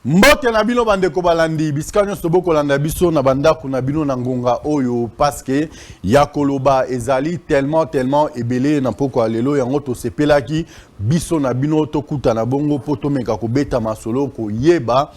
Mbote na bino bandeko balandi bisika nyonso bokolanda biso na bandako na bino na ngonga oyo parce que ya koloba ezali tellement ebele na poko alelo yango to sepelaki biso na bino tokuta na bongo poto meka ko beta masolo ko yeba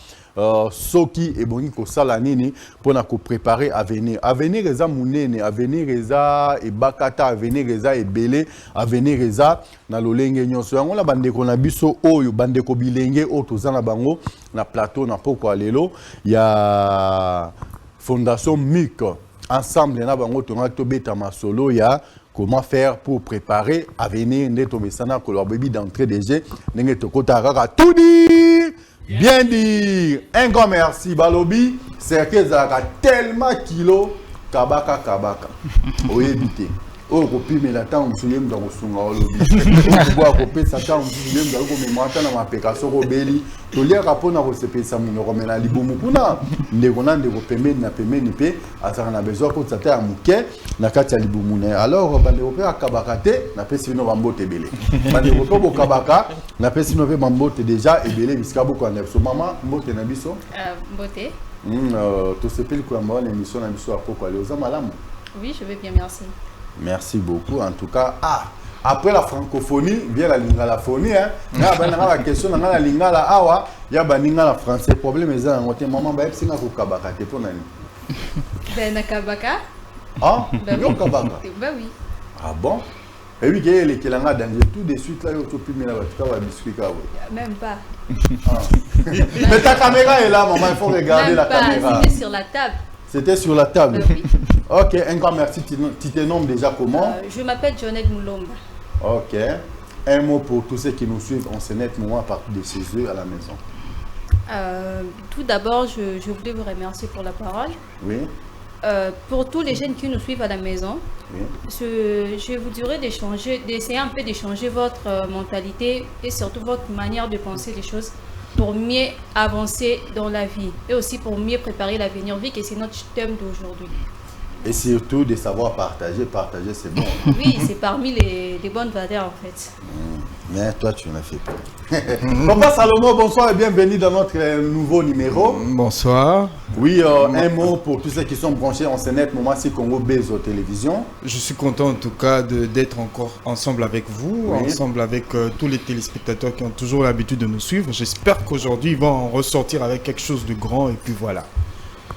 soki ebongi ko sala nini pona ko préparer avenir eza munene avenir eza ebakata avenir eza ebele avenir eza na lolenge nyonso yango la bandeko na biso oyo bandeko bilenge o tozana bango na plateau na poko alelo ya fondation MUC ensemble na bango tonga to beta masolo ya comment faire pour préparer avenir ndeto mesana ko lo baby d'entrée des jeux ndenge tokota kaka tout dire bien dire. Un grand merci Balobi, c'est que ça a tellement kilo kabaka. Oye bité. Oh kopi mais la temps on soulève dans sunga olobi. On voit kopi ça temps on soulève dans ko memata na mapeka soko beli. To lia kapona ko sepesa muno komena libumu kuna. Ndeko na ndeko pemeni na pemeni pe asaka na besoin ko tsata ya muke na kati ya libumu na. Alors bandeko pe akabaka te na pesi no bambote belé. Bandeko pe bo kabaka na pesi no pe bambote déjà ebelé biska boko na so mama mbote na biso. Mbote. To sepeli ko mba na émission na biso apoko ale oza malamu. Oui, je vais bien, merci. Merci beaucoup. En tout cas, après la francophonie, vient la lingalaphonie. Il y a la question de la lingala awa, il y a la lingala français. Le problème est que maman va être au kabaka. C'est pour nani? Ben na kabaka. Ah, yo kabaka. Ben oui. Ah bon? Et oui, il y a les kelanga danger tout de suite là, il y a tout plus là, tu vas biscuit là. Même pas. Mais ta caméra est là, maman, il faut regarder la caméra. C'était sur la table. C'était sur la table. Oui. Ok, un grand merci. Tu te nommes déjà comment? Je m'appelle Jonette Moulomba. Ok. Un mot pour tous ceux qui nous suivent en Sénète, moi, à partir de chez eux à la maison. Tout d'abord, je voulais vous remercier pour la parole. Oui. Pour tous les jeunes qui nous suivent à la maison, Oui. je vous dirais d'essayer un peu d'échanger votre mentalité et surtout votre manière de penser les choses pour mieux avancer dans la vie et aussi pour mieux préparer l'avenir, vu que c'est notre thème d'aujourd'hui. Et surtout de savoir partager. Partager, c'est bon. Oui, c'est parmi les bonnes valeurs en fait. Mais toi, tu n'as fait pas. Papa Salomon, bonsoir et bienvenue dans notre nouveau numéro. Bonsoir. Oui, un mot pour tous ceux qui sont branchés en Sénète, Moment si Congo Bezo Télévision. Je suis content en tout cas d'être encore ensemble avec vous, Oui. ensemble avec tous les téléspectateurs qui ont toujours l'habitude de nous suivre. J'espère qu'aujourd'hui ils vont en ressortir avec quelque chose de grand et puis voilà.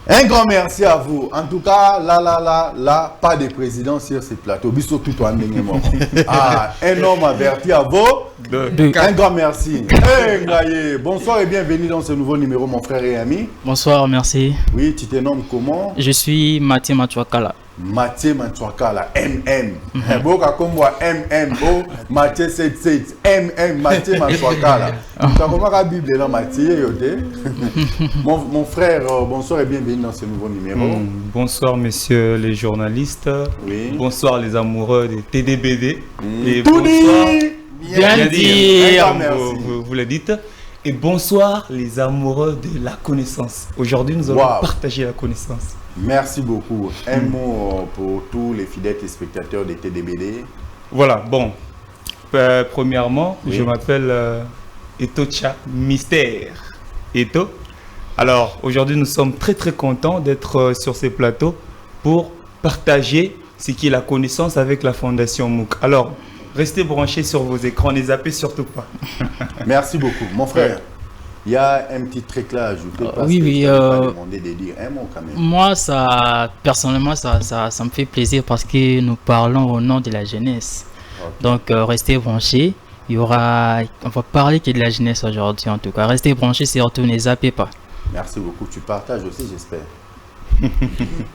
Un grand merci à vous. En tout cas, là, pas de président sur ce plateau. Biso tout en un homme averti à vous. Un grand merci. Hey, Ngaye. Bonsoir et bienvenue dans ce nouveau numéro, mon frère et ami. Bonsoir, merci. Oui, tu te nommes comment? Je suis Mathieu Matuakala. Mathieu Matuakala, MM. Boka komwa MM, Mathieu 77, MM, Mathieu Matuakala. Tu as comment la Bible là, Mathieu? Mon frère, bonsoir et bienvenue dans ce nouveau numéro. Bonsoir, messieurs les journalistes. Oui. Bonsoir, les amoureux des TDBD. Et Tout bonsoir, Bien dire. vous le dites. Et bonsoir, les amoureux de la connaissance. Aujourd'hui, nous allons partager la connaissance. Merci beaucoup. Un mot pour tous les fidèles spectateurs des TDBD. Voilà, bon. Premièrement, Oui. je m'appelle Etocha Mystère. Eto. Alors, aujourd'hui, nous sommes très contents d'être sur ces plateaux pour partager ce qui est la connaissance avec la Fondation MUC. Alors, restez branchés sur vos écrans, ne zappez surtout pas. Merci beaucoup. Mon frère, il y a un petit truc là à ajouter. Parce Oui, que oui, je t'avais pas demandé de dire un mot quand même. Moi, personnellement, ça me fait plaisir parce que nous parlons au nom de la jeunesse. Ok. Donc, restez branchés. On va parler que de la jeunesse aujourd'hui en tout cas. Restez branchés, surtout ne zappez pas. Merci beaucoup. Tu partages aussi, j'espère.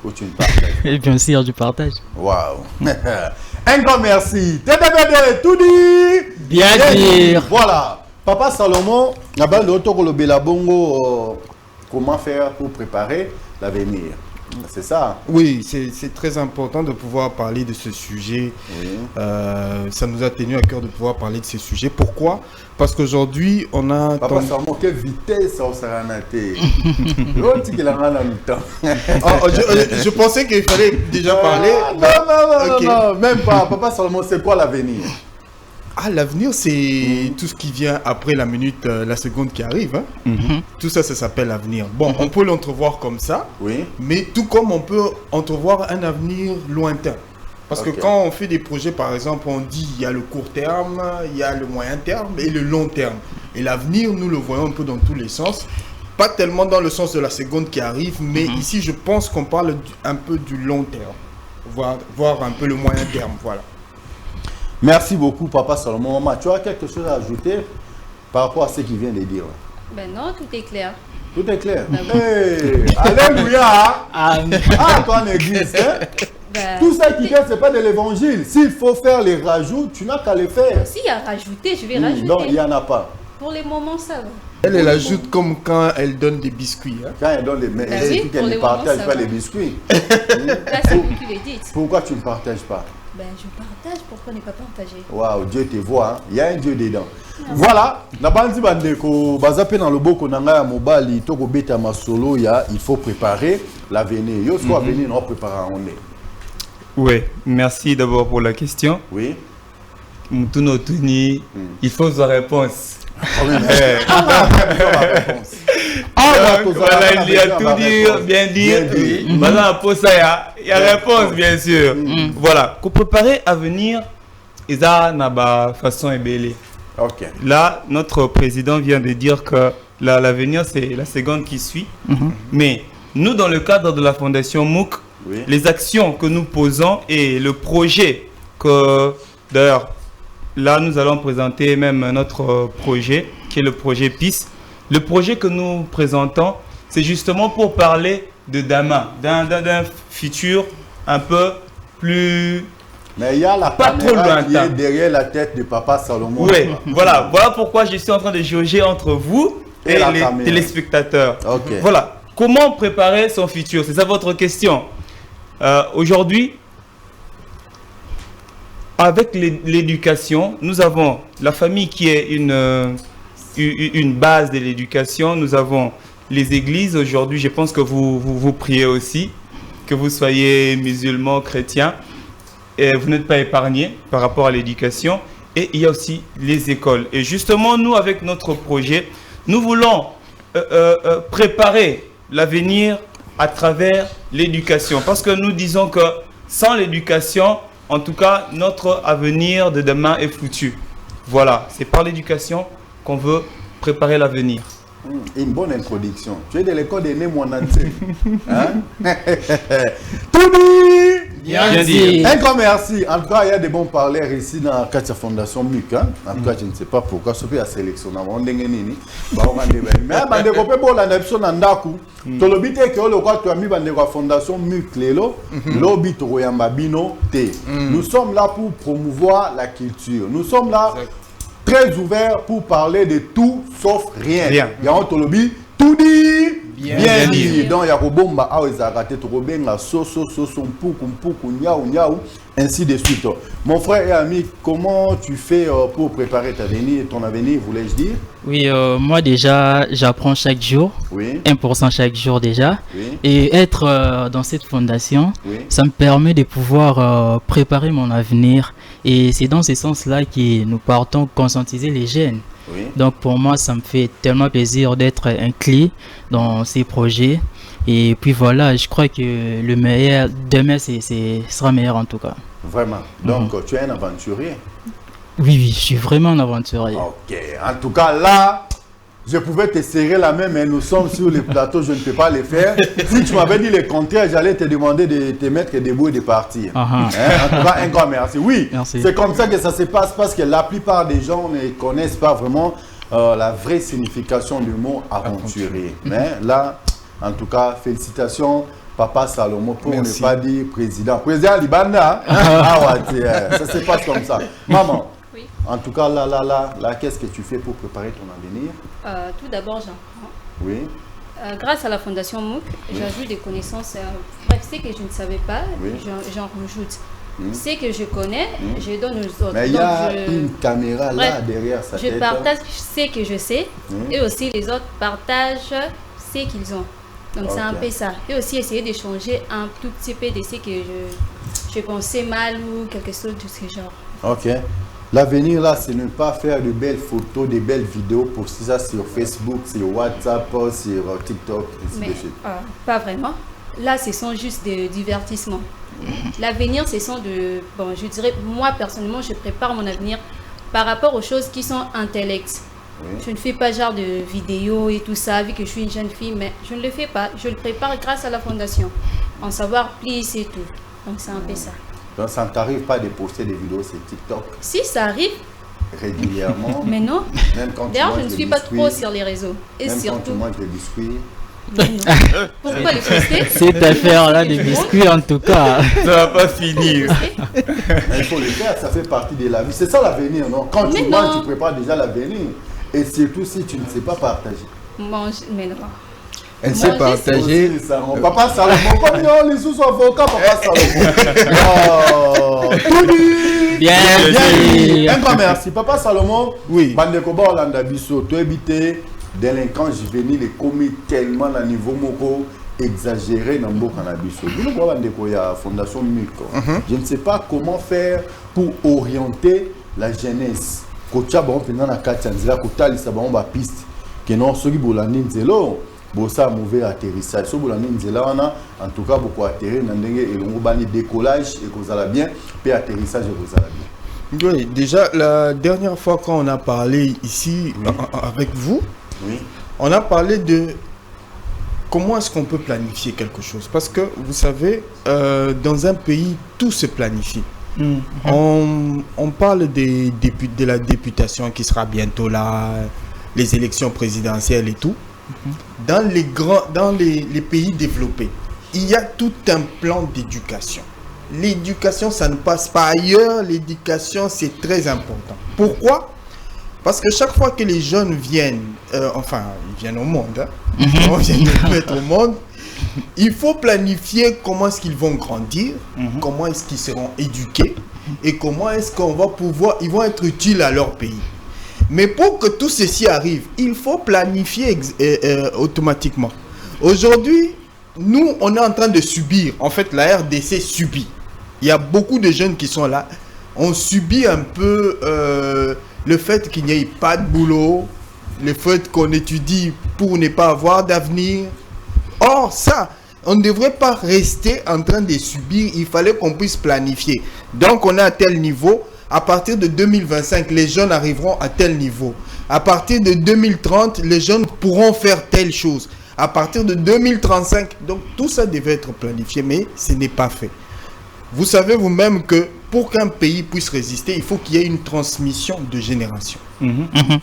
Ou tu ne partages? Et bien sûr, du partage. Waouh. Un grand merci. TDBD, tout dit. Bien dire. Voilà. Papa Salomon, comment faire pour préparer l'avenir? C'est ça. Oui, c'est très important de pouvoir parler de ce sujet. Oui. Ça nous a tenu à cœur de pouvoir parler de ces sujets. Pourquoi? Parce qu'aujourd'hui, on a... Papa, ça manque quelle vitesse ça sera naté. L'autre qui l'a rendu dans le temps. Je pensais qu'il fallait déjà parler. Non, Ok. non, même pas. Papa Salomon, c'est quoi l'avenir? Ah, l'avenir, c'est tout ce qui vient après la minute, la seconde qui arrive. Hein. Tout ça, ça s'appelle l'avenir. Bon, on peut l'entrevoir comme ça, Oui. mais tout comme on peut entrevoir un avenir lointain. Parce que Ok. quand on fait des projets, par exemple, on dit il y a le court terme, il y a le moyen terme et le long terme. Et l'avenir, nous le voyons un peu dans tous les sens. Pas tellement dans le sens de la seconde qui arrive, mais ici, je pense qu'on parle un peu du long terme, voire un peu le moyen terme, voilà. Merci beaucoup, Papa Salomon. Maman, tu as quelque chose à ajouter par rapport à ce qu'il vient de dire? Ben non, tout est clair. Tout est clair. Hey, alléluia. Ah, toi, en église, hein? Ben, Tout ça qui vient, ce n'est pas de l'évangile. S'il faut faire les rajouts, tu n'as qu'à les faire. s'il y a rajouté, je vais rajouter. Non, il n'y en a pas. Pour les moments, ça va. Elle ajoute comme quand elle donne des biscuits. Hein. Quand elle donne les oui, elle pour ne les partage moments, pas ça les va. biscuits. Là, c'est vous qui le dites. Pourquoi tu ne partages pas? Ben, je partage, pourquoi ne pas partager? Waouh, Dieu te voit, hein? Il y a un Dieu dedans. Voilà, na bandi bandeko bazape dans le boko nanga ya mobali toko beta masolo ya il faut préparer l'avenir. Yo ce avenir on prépare on est. Oui, merci d'abord pour la question. Oui. Moutuno Tuni, il faut sa réponse. Donc, voilà, il y a tout dire, bien dire. Voilà, pour ça, il y a réponse, bien sûr. Voilà, pour préparer à venir, ils ont une façon ébellée. OK. Là, notre président vient de dire que l'avenir, c'est la seconde qui suit. Mais nous, dans le cadre de la Fondation MOOC, Oui. les actions que nous posons et le projet que, d'ailleurs, là, nous allons présenter même notre projet, qui est le projet PIS. Le projet que nous présentons, c'est justement pour parler de demain, d'un futur un peu plus... Mais il y a la Pas trop caméra qui lointain. est derrière la tête de Papa Salomon. Oui, voilà pourquoi je suis en train de jauger entre vous Et et la les caméra. téléspectateurs. OK. Voilà, comment préparer son futur? C'est ça votre question. Aujourd'hui, avec l'éducation, nous avons la famille qui est une base de l'éducation. Nous avons les églises. Aujourd'hui, je pense que vous priez aussi, que vous soyez musulmans, chrétiens. Et vous n'êtes pas épargnés par rapport à l'éducation. Et il y a aussi les écoles. Et justement, nous, avec notre projet, nous voulons préparer l'avenir à travers l'éducation. Parce que nous disons que sans l'éducation, en tout cas, notre avenir de demain est foutu. Voilà, c'est par l'éducation qu'on veut préparer l'avenir. Une bonne introduction. Tu es de l'école de Némoinanté. Hein? Tout dit! Bien dit. Un grand merci. En tout cas, il y a des bons parleurs ici dans la Fondation MUC. Hein? En tout cas, je ne sais pas pourquoi. Sauf qu'il y a sélectionné. On a des mais on a des copains pour la nation Nandaku. Tu le bité que le quoi tu as mis dans la Fondation MUC Lelo. Lobby Toyamba Bino T. Nous sommes là pour promouvoir la culture. Nous sommes là très ouverts pour parler de tout sauf rien. Rien. Il y a un Tolobi, tout dit. Bien dit. dit. Donc, il y a Robomba, Aouezagate, Trobenga, Soso, Mpuku, Niaou, ainsi de suite. Mon frère et ami, comment tu fais pour préparer ton avenir, voulais-je dire? Oui, moi déjà, j'apprends chaque jour, Oui, 1% chaque jour déjà. oui, Et être dans cette fondation, oui. ça me permet de pouvoir préparer mon avenir. Et c'est dans ce sens-là que nous partons conscientiser les jeunes. Oui. Donc pour moi, ça me fait tellement plaisir d'être inclus dans ces projets. Et puis voilà, je crois que le meilleur demain, sera meilleur en tout cas. Vraiment. Donc, tu es un aventurier. Oui, je suis vraiment un aventurier. Ok. En tout cas, là, je pouvais te serrer la main, mais nous sommes sur le plateau, je ne peux pas le faire. Si tu m'avais dit le contraire, j'allais te demander de te mettre debout et de partir. Hein? En tout cas, un grand merci. Oui, Merci. c'est comme ça que ça se passe parce que la plupart des gens ne connaissent pas vraiment la vraie signification du mot aventurier. Mais là, en tout cas, félicitations. Papa Salomon, pour Merci. ne pas dire président. Président Libanda, ah ouais, ça se passe comme ça. Maman, Oui. en tout cas, là, qu'est-ce que tu fais pour préparer ton avenir? Tout d'abord, j'apprends. Oui, Grâce à la Fondation MOOC, j'ajoute des connaissances. Bref, ce que je ne savais pas, j'en rajoute. Ce que je connais, je donne aux autres. Mais il y a une caméra là derrière sa tête. Je partage ce que je sais et aussi les autres partagent ce qu'ils ont. Donc c'est un peu ça. Et aussi essayer d'échanger un tout petit peu de ce que je pensais mal ou quelque chose de ce genre. Ok. L'avenir là, c'est ne pas faire de belles photos, de belles vidéos pour ça sur Facebook, sur WhatsApp, sur TikTok, ainsi de suite. Pas vraiment. Là, ce sont juste des divertissements. L'avenir, ce sont de... Bon, je dirais, moi, personnellement, je prépare mon avenir par rapport aux choses qui sont intellectuelles. Je ne fais pas genre de vidéos et tout ça, vu que je suis une jeune fille, mais je ne le fais pas. Je le prépare grâce à la Fondation. En savoir plus et tout. Donc, c'est un peu ça. Donc, ça ne t'arrive pas de poster des vidéos sur TikTok? Si, ça arrive. Régulièrement? Mais non. D'ailleurs, je ne suis pas trop sur les réseaux. Et même surtout... quand tu manges des biscuits? Non. Pourquoi les poster? Cette affaire-là des biscuits, en tout cas. Ça va pas finir. Mais il faut le faire, ça fait partie de la vie. C'est ça l'avenir, non? Quand tu manges, tu prépares déjà l'avenir. Et surtout si tu ne sais pas partager. Mange, mais non. Elle sait partager. Papa Salomon, comme non, les sous avocats, Papa Salomon. Oh, tout dit. Bien. Un grand merci. Papa Salomon, oui. Bandekoba Olanda Bisso, tu habitais délinquant juvénile et commis tellement à niveau moko exagéré dans le cannabis. Fondation MOOC. Je ne sais pas comment faire pour orienter la jeunesse. Kocha bon pendant la katanzila kotali sa ba piste que non soki bolandi nzelo bosa mauvais atterrissage so bolandi nzela wana en tout cas beaucoup atterrir na ndenge elongo bani décollage et kozala bien puis atterrissage et kozala bien. Oui, déjà la dernière fois quand on a parlé ici avec vous, on a parlé de comment est-ce qu'on peut planifier quelque chose, parce que vous savez dans un pays tout se planifie. On parle de la députation qui sera bientôt là, les élections présidentielles et tout. Dans les pays développés, il y a tout un plan d'éducation. L'éducation, ça ne passe pas ailleurs. L'éducation, c'est très important. Pourquoi? Parce que chaque fois que les jeunes viennent, ils viennent au monde, on vient de mettre au monde, il faut planifier comment est-ce qu'ils vont grandir, comment est-ce qu'ils seront éduqués et comment est-ce qu'on va pouvoir, ils vont être utiles à leur pays. Mais pour que tout ceci arrive, il faut planifier automatiquement. Aujourd'hui, nous, on est en train de subir, en fait, la RDC subit. Il y a beaucoup de jeunes qui sont là. On subit un peu le fait qu'il n'y ait pas de boulot, le fait qu'on étudie pour ne pas avoir d'avenir. Or, ça, on ne devrait pas rester en train de subir. Il fallait qu'on puisse planifier. Donc, on est à tel niveau. À partir de 2025, les jeunes arriveront à tel niveau. À partir de 2030, les jeunes pourront faire telle chose. À partir de 2035, donc tout ça devait être planifié, mais ce n'est pas fait. Vous savez vous-même que pour qu'un pays puisse résister, il faut qu'il y ait une transmission de génération.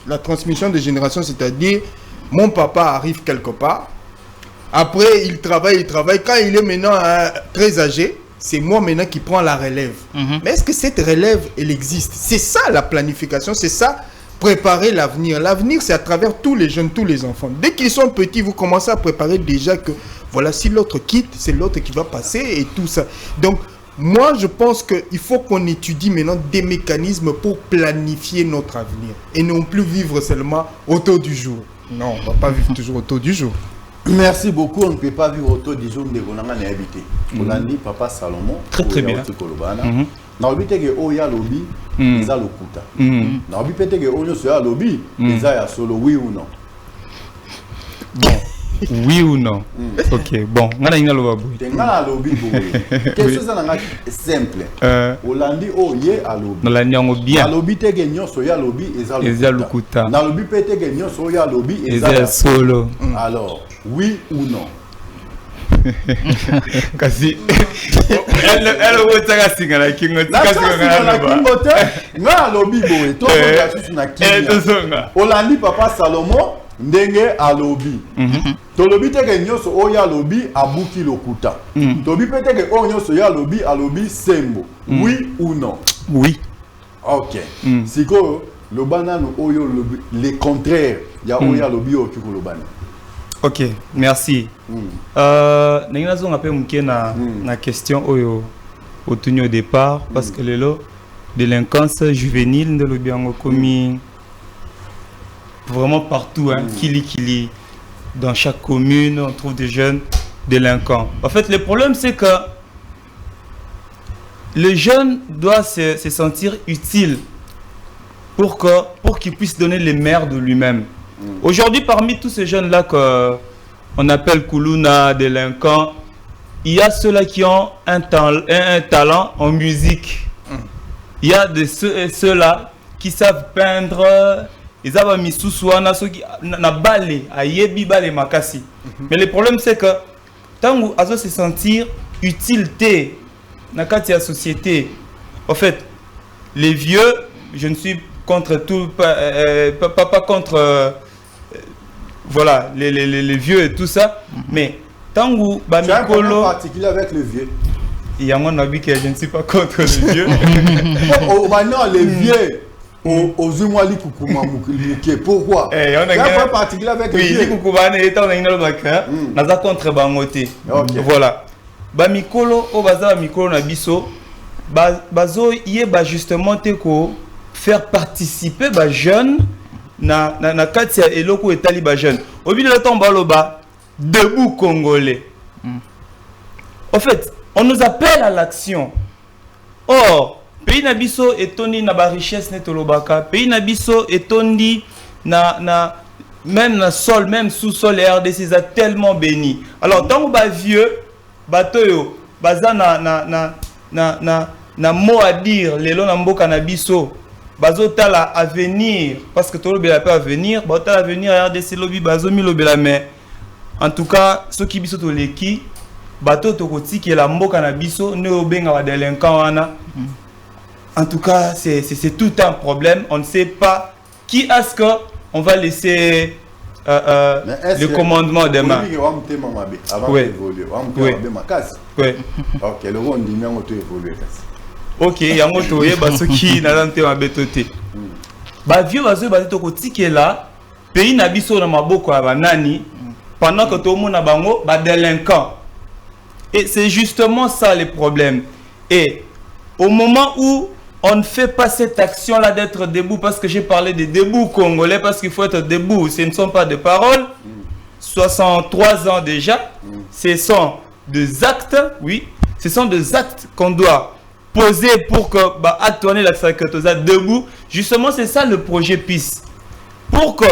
La transmission de génération, c'est-à-dire, mon papa arrive quelque part, après il travaille, quand il est maintenant très âgé, c'est moi maintenant qui prends la relève. Mais est-ce que cette relève, elle existe? C'est ça la planification, c'est ça préparer l'avenir. L'avenir, c'est à travers tous les jeunes, tous les enfants. Dès qu'ils sont petits, vous commencez à préparer déjà que, voilà, si l'autre quitte, c'est l'autre qui va passer et tout ça. Donc, moi, je pense qu'il faut qu'on étudie maintenant des mécanismes pour planifier notre avenir. Et non plus vivre seulement autour du jour. Non, on ne va pas vivre toujours autour du jour. Merci beaucoup. On ne peut pas vivre autour du jour de Gonanga et habité. On a dit Papa Salomon. Très bien. Na obite ke oya lobi eza lokuta. Na obite ke onyo so ya lobi eza ya solo, oui ou non? Bon, oui ou non? OK, bon, ngana ina loba boy. Ngana lobi boy. Question ça nga simple. Olandi oye alobi. Na landi yango bien. Na lobi te ke nyoso ya lobi eza lokuta. Na lobi pete ke nyoso ya lobi eza solo. Alors, oui ou non? Kasi elle wotaka singa la kingo tika singa la kingo te nga lobi boy to ko na kingo Olandi Papa Salomon ndenge alobi to lobi te ke nyoso oya lobi abuki lokuta to bi pete ke o nyoso ya lobi alobi sembo. Oui ou non? Oui. OK. Siko lobana no oyo lobi le contraire ya oya lobi okiko lobana. Ok, merci. Nengina zonga pe muke na question oyo otuni au départ parce que lelo délinquance juvénile de l'obiango commis vraiment partout, hein, kili dans chaque commune on trouve des jeunes délinquants. En fait, le problème c'est que le jeune doit se sentir utile pour qu'il puisse donner les meilleurs de lui-même. Aujourd'hui, parmi tous ces jeunes-là qu'on appelle Kuluna, délinquants, il y a ceux-là qui ont un talent en musique. Il y a de ceux-là qui savent peindre. Ils ont mis sous soi, na balé, à yebi balé makasi. Mais le problème c'est que tant qu'on se sentir utilité dans la société, en fait, les vieux, je ne suis contre tout, pas contre voilà, les vieux et tout ça, mais tant que tu as un problème particulier avec les vieux. Il y a mon avis que je ne suis pas contre les vieux. Maintenant, les vieux, aux Zumwali Koukouma Mouké, pourquoi? Il y a un problème particulier avec les vieux. Oui, Koukouma est en Englande, on a contre Bangoté. Voilà. Bamikolo, au bazar Mikolo Nabiso, bazo yeba justement teko faire participer les jeunes na katia eloko etali ba jeune. Au milieu de temps baloba debout congolais. En fait, on nous appelle à l'action. Or, pays nabiso etoni na ba richesse netolobaka, pays nabiso etondi même na sol, même sous-sol RDC c'est tellement béni. Alors tant que ba vieux batoyo baza na mot à dire lelo na mboka na biso bazo tala avenir parce que tout le bela peut avenir bota avenir RDC lobi bazo mi lobela mais en tout cas ceux qui biso to leki bato to kotiki la mboka na biso ne obenga wa délinquant wana. En tout cas c'est tout un problème, on ne sait pas qui est-ce que on va laisser le commandement des mains. Oui. Oui. Ok, le rond dit non auto évoluer. Ok, il y a un autre qui n'a pas été embêté. Bah vieux bazo bazo kotiki là, pays na biso na maboko ya banani pendant que tout le monde a bango ba délinquant. Et c'est justement ça le problème. Et au moment où on ne fait pas cette action-là d'être debout, parce que j'ai parlé de debout congolais, parce qu'il faut être debout, ce ne sont pas des paroles. 63 ans déjà, ce sont des actes, oui, ce sont des actes qu'on doit poser pour que actonner la sécurité debout. Justement, c'est ça le projet PIS. Pour que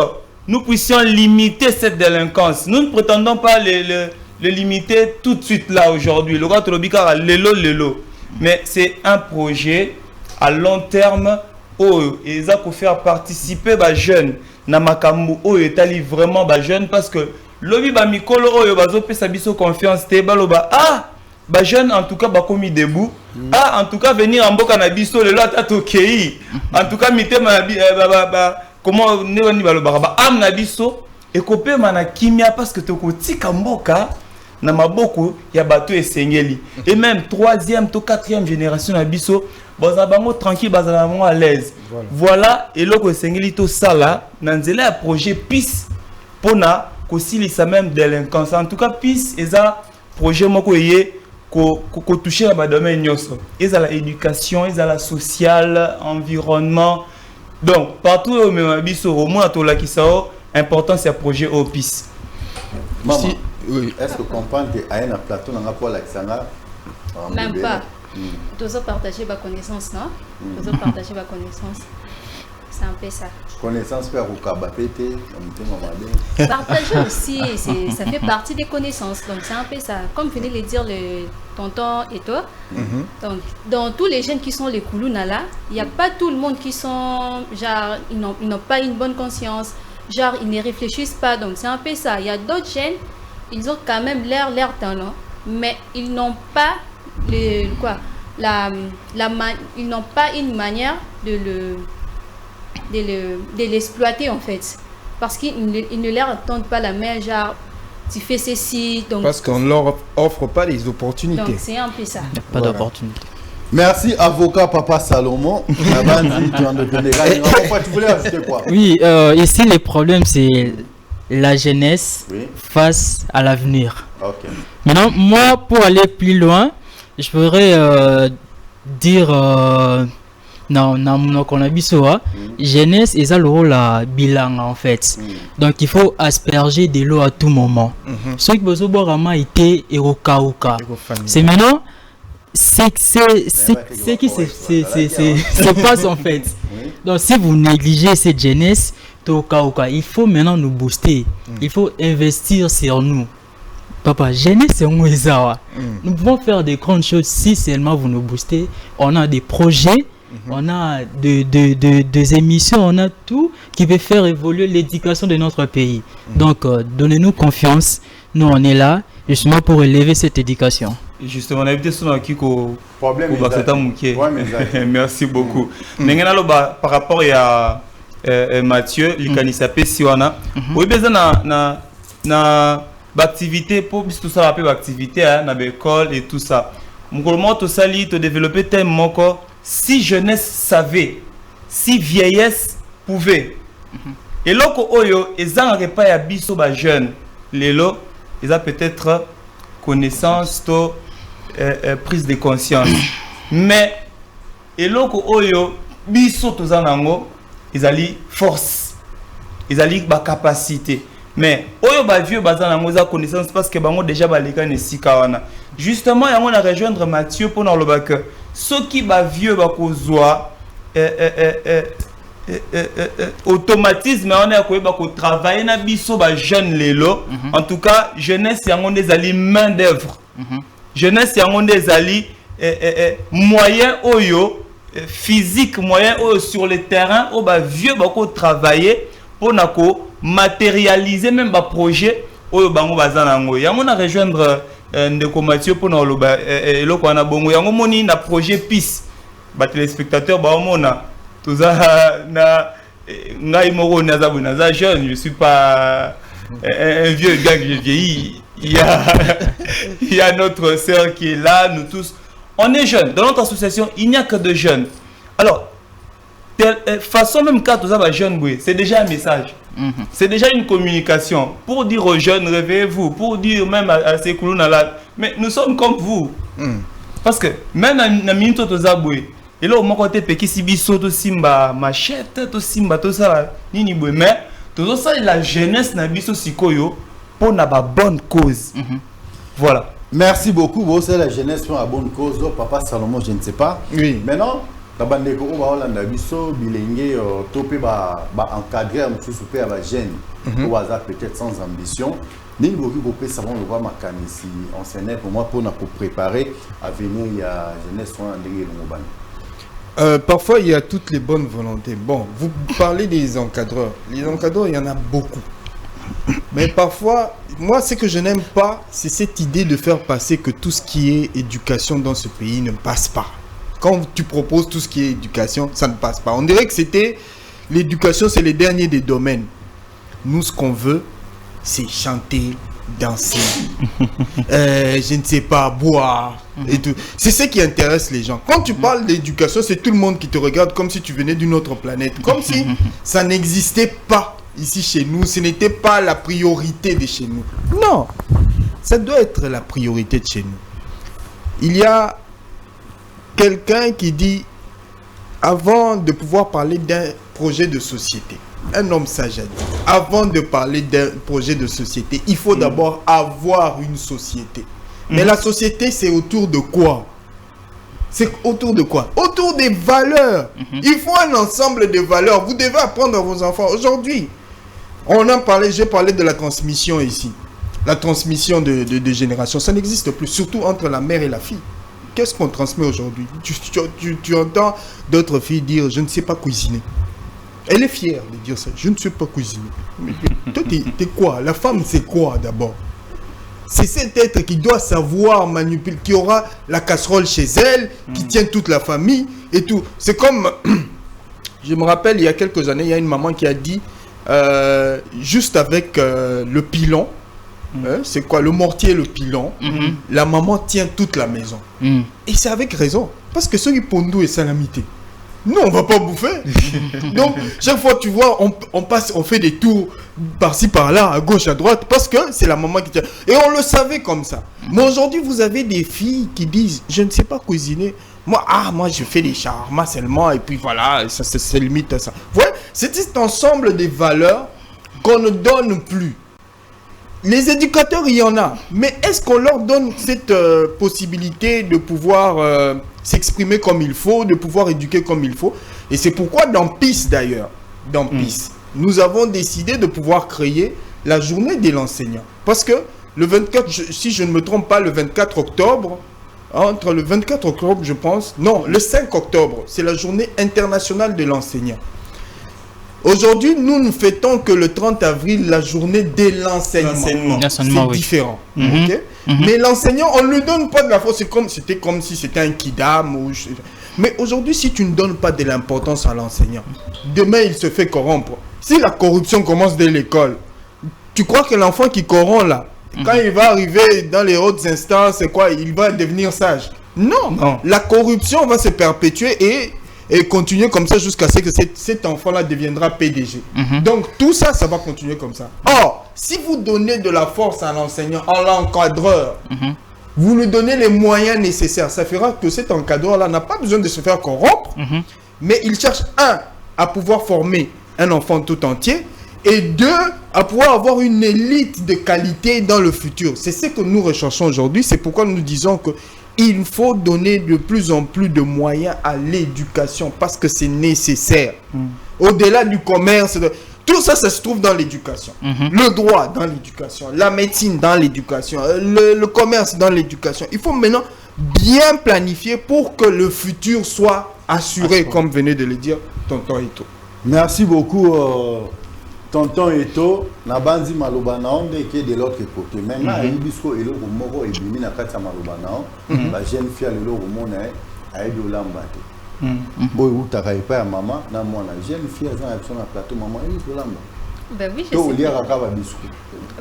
nous puissions limiter cette délinquance. Nous ne prétendons pas le limiter tout de suite là aujourd'hui. Le roi Trobika lelo. Mais c'est un projet à long terme où ils ont faire participer les jeunes na makambu où ils vraiment les jeunes parce que lobi ba mikolo oyo bazo pesa biso confiance te baloba ba jeunes en tout cas ba komi debout en tout cas venir en mboka na biso le lot atokei en tout cas mitema comment ne ni baloba ba am na biso et kopé mana kimia parce que tokotika mboka na maboko ya bato esengeli et même 3e to 4e génération na biso bazabango tranquille bazabango à l'aise. Voilà et loko esengeli to sala na nzela ya projet PIS pona kosilisa même délinquance. En tout cas PIS eza projet moko yé ko toucher na domaine nyonso. Eza la éducation, eza la sociale, environnement. Donc partout au même biso au moins to la kisao important c'est projet au PIS. Maman, oui. Est-ce que comprendre que à un plateau n'a pas l'accent? Même pas. Tous partager ma connaissance, non? Tous partager ma connaissance. C'est un peu ça. Connaissance faire au cabapété, partager aussi, ça fait partie des connaissances. Donc c'est un peu ça. Comme venait de le dire le tonton et toi. Donc dans tous les jeunes qui sont les Kuluna là, il n'y a pas tout le monde qui sont genre ils n'ont pas une bonne conscience, genre ils ne réfléchissent pas. Donc c'est un peu ça. Il y a d'autres jeunes, ils ont quand même leur talent, mais ils n'ont pas ils n'ont pas une manière de l'exploiter en fait, parce qu'ils ne leur tendent pas la main, genre tu fais ceci, donc parce qu'on leur offre pas les opportunités. Donc c'est un peu ça. Pas d'opportunité. Merci avocat Papa Salomon. Tu voulais ajouter quoi? Oui, ici le problème c'est la jeunesse Oui. face à l'avenir. Ok. Maintenant, moi, pour aller plus loin, je pourrais dire non, qu'on a bisoa, jeunesse et ça le rôle à bilan en fait. Donc il faut asperger de l'eau à tout moment. Ce qui besoin boire à été et au kauka. C'est maintenant c'est qui se passe en fait. Donc si vous négligez cette jeunesse, il faut maintenant nous booster. Il faut investir sur nous. Papa, jeunesse c'est un Ouézawa. Nous pouvons faire des grandes choses si seulement vous nous boostez. On a des projets, on a des émissions, on a tout qui peut faire évoluer l'éducation de notre pays. Donc, donnez-nous confiance. Nous, on est là justement pour élever cette éducation. Justement, on a invité son Kiko. Problème. Merci beaucoup. Par rapport à Mathieu, l'Ikanisapé Siwana, oui, besoin na activité pour tout ça rappelle activité dans l'école et tout ça. Mon tout ça li te développer tellement que si jeunesse savait, si vieillesse pouvait. Et là que oyo ezan repas ya biso ba jeune, lelo ils a peut-être connaissance to prise de conscience. Mais et là que oyo biso to zanango, ils ali force. Ils ali ba capacité. Mais oyo ba vieux bazana ngoza connaissance parce que bango déjà baleka ne sikawana. Justement yango na rejoindre Mathieu pour na loba que ceux qui ba vieux ba kozwa automatisme on est ko ba ko travailler na biso ba jeune lelo. En tout cas jeunesse yango des ali main d'œuvre. Jeunesse yango des ali moyen oyo physique moyen oyo sur le terrain o ba vieux ba ko travailler pour na ko matérialiser même ba projet oyo bango bazana ngo yango na rejoindre ndeko Mathieu pour na loba eloko na bongo yango moni na projet PIS ba téléspectateurs ba mona toza na ngai moko na za jeune, je suis pas un vieux gars que j'ai vieilli. Il y a notre sœur qui est là, nous tous on est jeunes. Dans notre association il n'y a que de jeunes. Alors façon même quand toza ba jeune c'est déjà un message. C'est déjà une communication pour dire aux jeunes réveillez-vous, pour dire même à ces coulons là, mais nous sommes comme vous. Parce que même dans minute to zaboué et là au mon côté peki si biso to simba machette to simba to ça nini boué mais tout ça la jeunesse na biso sikoyo pour na ba bonne cause. Voilà. Merci beaucoup. Vous c'est la jeunesse pour la bonne cause. Papa Salomon, je ne sais pas. Oui. Maintenant bandeko ba Hollanda biso bilenge topé ba encadrer mususu pe ba jeune ou baza peut-être sans ambition nini boki ko pesa bon le voir makanisi enseignant pour moi pour préparer à venir il y a jeunesse sur ndenge ngobani. Parfois il y a toutes les bonnes volontés. Bon, vous parlez des encadreurs. Les encadreurs, il y en a beaucoup. Mais parfois, moi ce que je n'aime pas, c'est cette idée de faire passer que tout ce qui est éducation dans ce pays ne passe pas. Quand tu proposes tout ce qui est éducation, ça ne passe pas. On dirait que c'était l'éducation, c'est le dernier des domaines. Nous, ce qu'on veut, c'est chanter, danser, je ne sais pas, boire et tout. C'est ce qui intéresse les gens. Quand tu parles d'éducation, c'est tout le monde qui te regarde comme si tu venais d'une autre planète. Comme si ça n'existait pas ici chez nous. Ce n'était pas la priorité de chez nous. Non, ça doit être la priorité de chez nous. Il y a quelqu'un qui dit, avant de pouvoir parler d'un projet de société, un homme sage a dit, avant de parler d'un projet de société, il faut d'abord avoir une société. Mais la société, c'est autour de quoi? C'est autour de quoi? Autour des valeurs. Il faut un ensemble de valeurs. Vous devez apprendre à vos enfants. Aujourd'hui, on en parlait, j'ai parlé de la transmission ici. La transmission de génération, ça n'existe plus, surtout entre la mère et la fille. Qu'est-ce qu'on transmet aujourd'hui? Tu entends d'autres filles dire « je ne sais pas cuisiner ». Elle est fière de dire ça. « Je ne sais pas cuisiner ». Mais toi, t'es quoi? La femme, c'est quoi d'abord? C'est cet être qui doit savoir manipuler, qui aura la casserole chez elle, qui tient toute la famille et tout. C'est comme, je me rappelle, il y a quelques années, il y a une maman qui a dit, juste avec le pilon, c'est quoi? Le mortier et le pilon. La maman tient toute la maison. Et c'est avec raison. Parce que ceux qui pondent et salamité. Nous, on va pas bouffer. Donc, chaque fois, tu vois, on passe, on fait des tours par-ci, par-là, à gauche, à droite, parce que c'est la maman qui tient. Et on le savait comme ça. Mais aujourd'hui, vous avez des filles qui disent, je ne sais pas cuisiner. Moi, je fais des shawarma seulement, et puis voilà, ça se limite à ça. Vous voyez, c'est cet ensemble des valeurs qu'on ne donne plus. Les éducateurs, il y en a. Mais est-ce qu'on leur donne cette possibilité de pouvoir s'exprimer comme il faut, de pouvoir éduquer comme il faut? Et c'est pourquoi dans PIS d'ailleurs, nous avons décidé de pouvoir créer la journée de l'enseignant. Parce que le 24, si je ne me trompe pas, le 24 octobre, entre le 24 octobre, je pense, non, le 5 octobre, c'est la journée internationale de l'enseignant. Aujourd'hui, nous ne fêtons que le 30 avril, la journée de l'enseignement. C'est différent. Okay? Mais l'enseignant, on ne lui donne pas de la force. C'était comme si c'était un kidam. Mais aujourd'hui, si tu ne donnes pas de l'importance à l'enseignant, demain, il se fait corrompre. Si la corruption commence dès l'école, tu crois que l'enfant qui corrompt là, quand il va arriver dans les hautes instances, il va devenir sage? Non. La corruption va se perpétuer et continuer comme ça jusqu'à ce que cet enfant-là deviendra PDG. Donc, tout ça, ça va continuer comme ça. Or, si vous donnez de la force à l'enseignant, à l'encadreur, vous lui donnez les moyens nécessaires, ça fera que cet encadreur-là n'a pas besoin de se faire corrompre, mais il cherche, à pouvoir former un enfant tout entier, et 2, à pouvoir avoir une élite de qualité dans le futur. C'est ce que nous recherchons aujourd'hui. C'est pourquoi nous disons que il faut donner de plus en plus de moyens à l'éducation parce que c'est nécessaire. Au-delà du commerce, tout ça, ça se trouve dans l'éducation. Le droit dans l'éducation, la médecine dans l'éducation, le commerce dans l'éducation. Il faut maintenant bien planifier pour que le futur soit assuré, comme venait de le dire Tonton Eto. Merci beaucoup, Tonton Eto. Nabandi maloba na onde qui est de l'autre côté. Maintenant, ibisko elo moko ebimi na kati ya maloba na ba jeune fille lelo romona aide olamba te. Boy utaka epa ya mama na mwana jeune fille azana biso na plateau mama aide olamba. Ben oui, je sais. To oliaka ka ba bisco.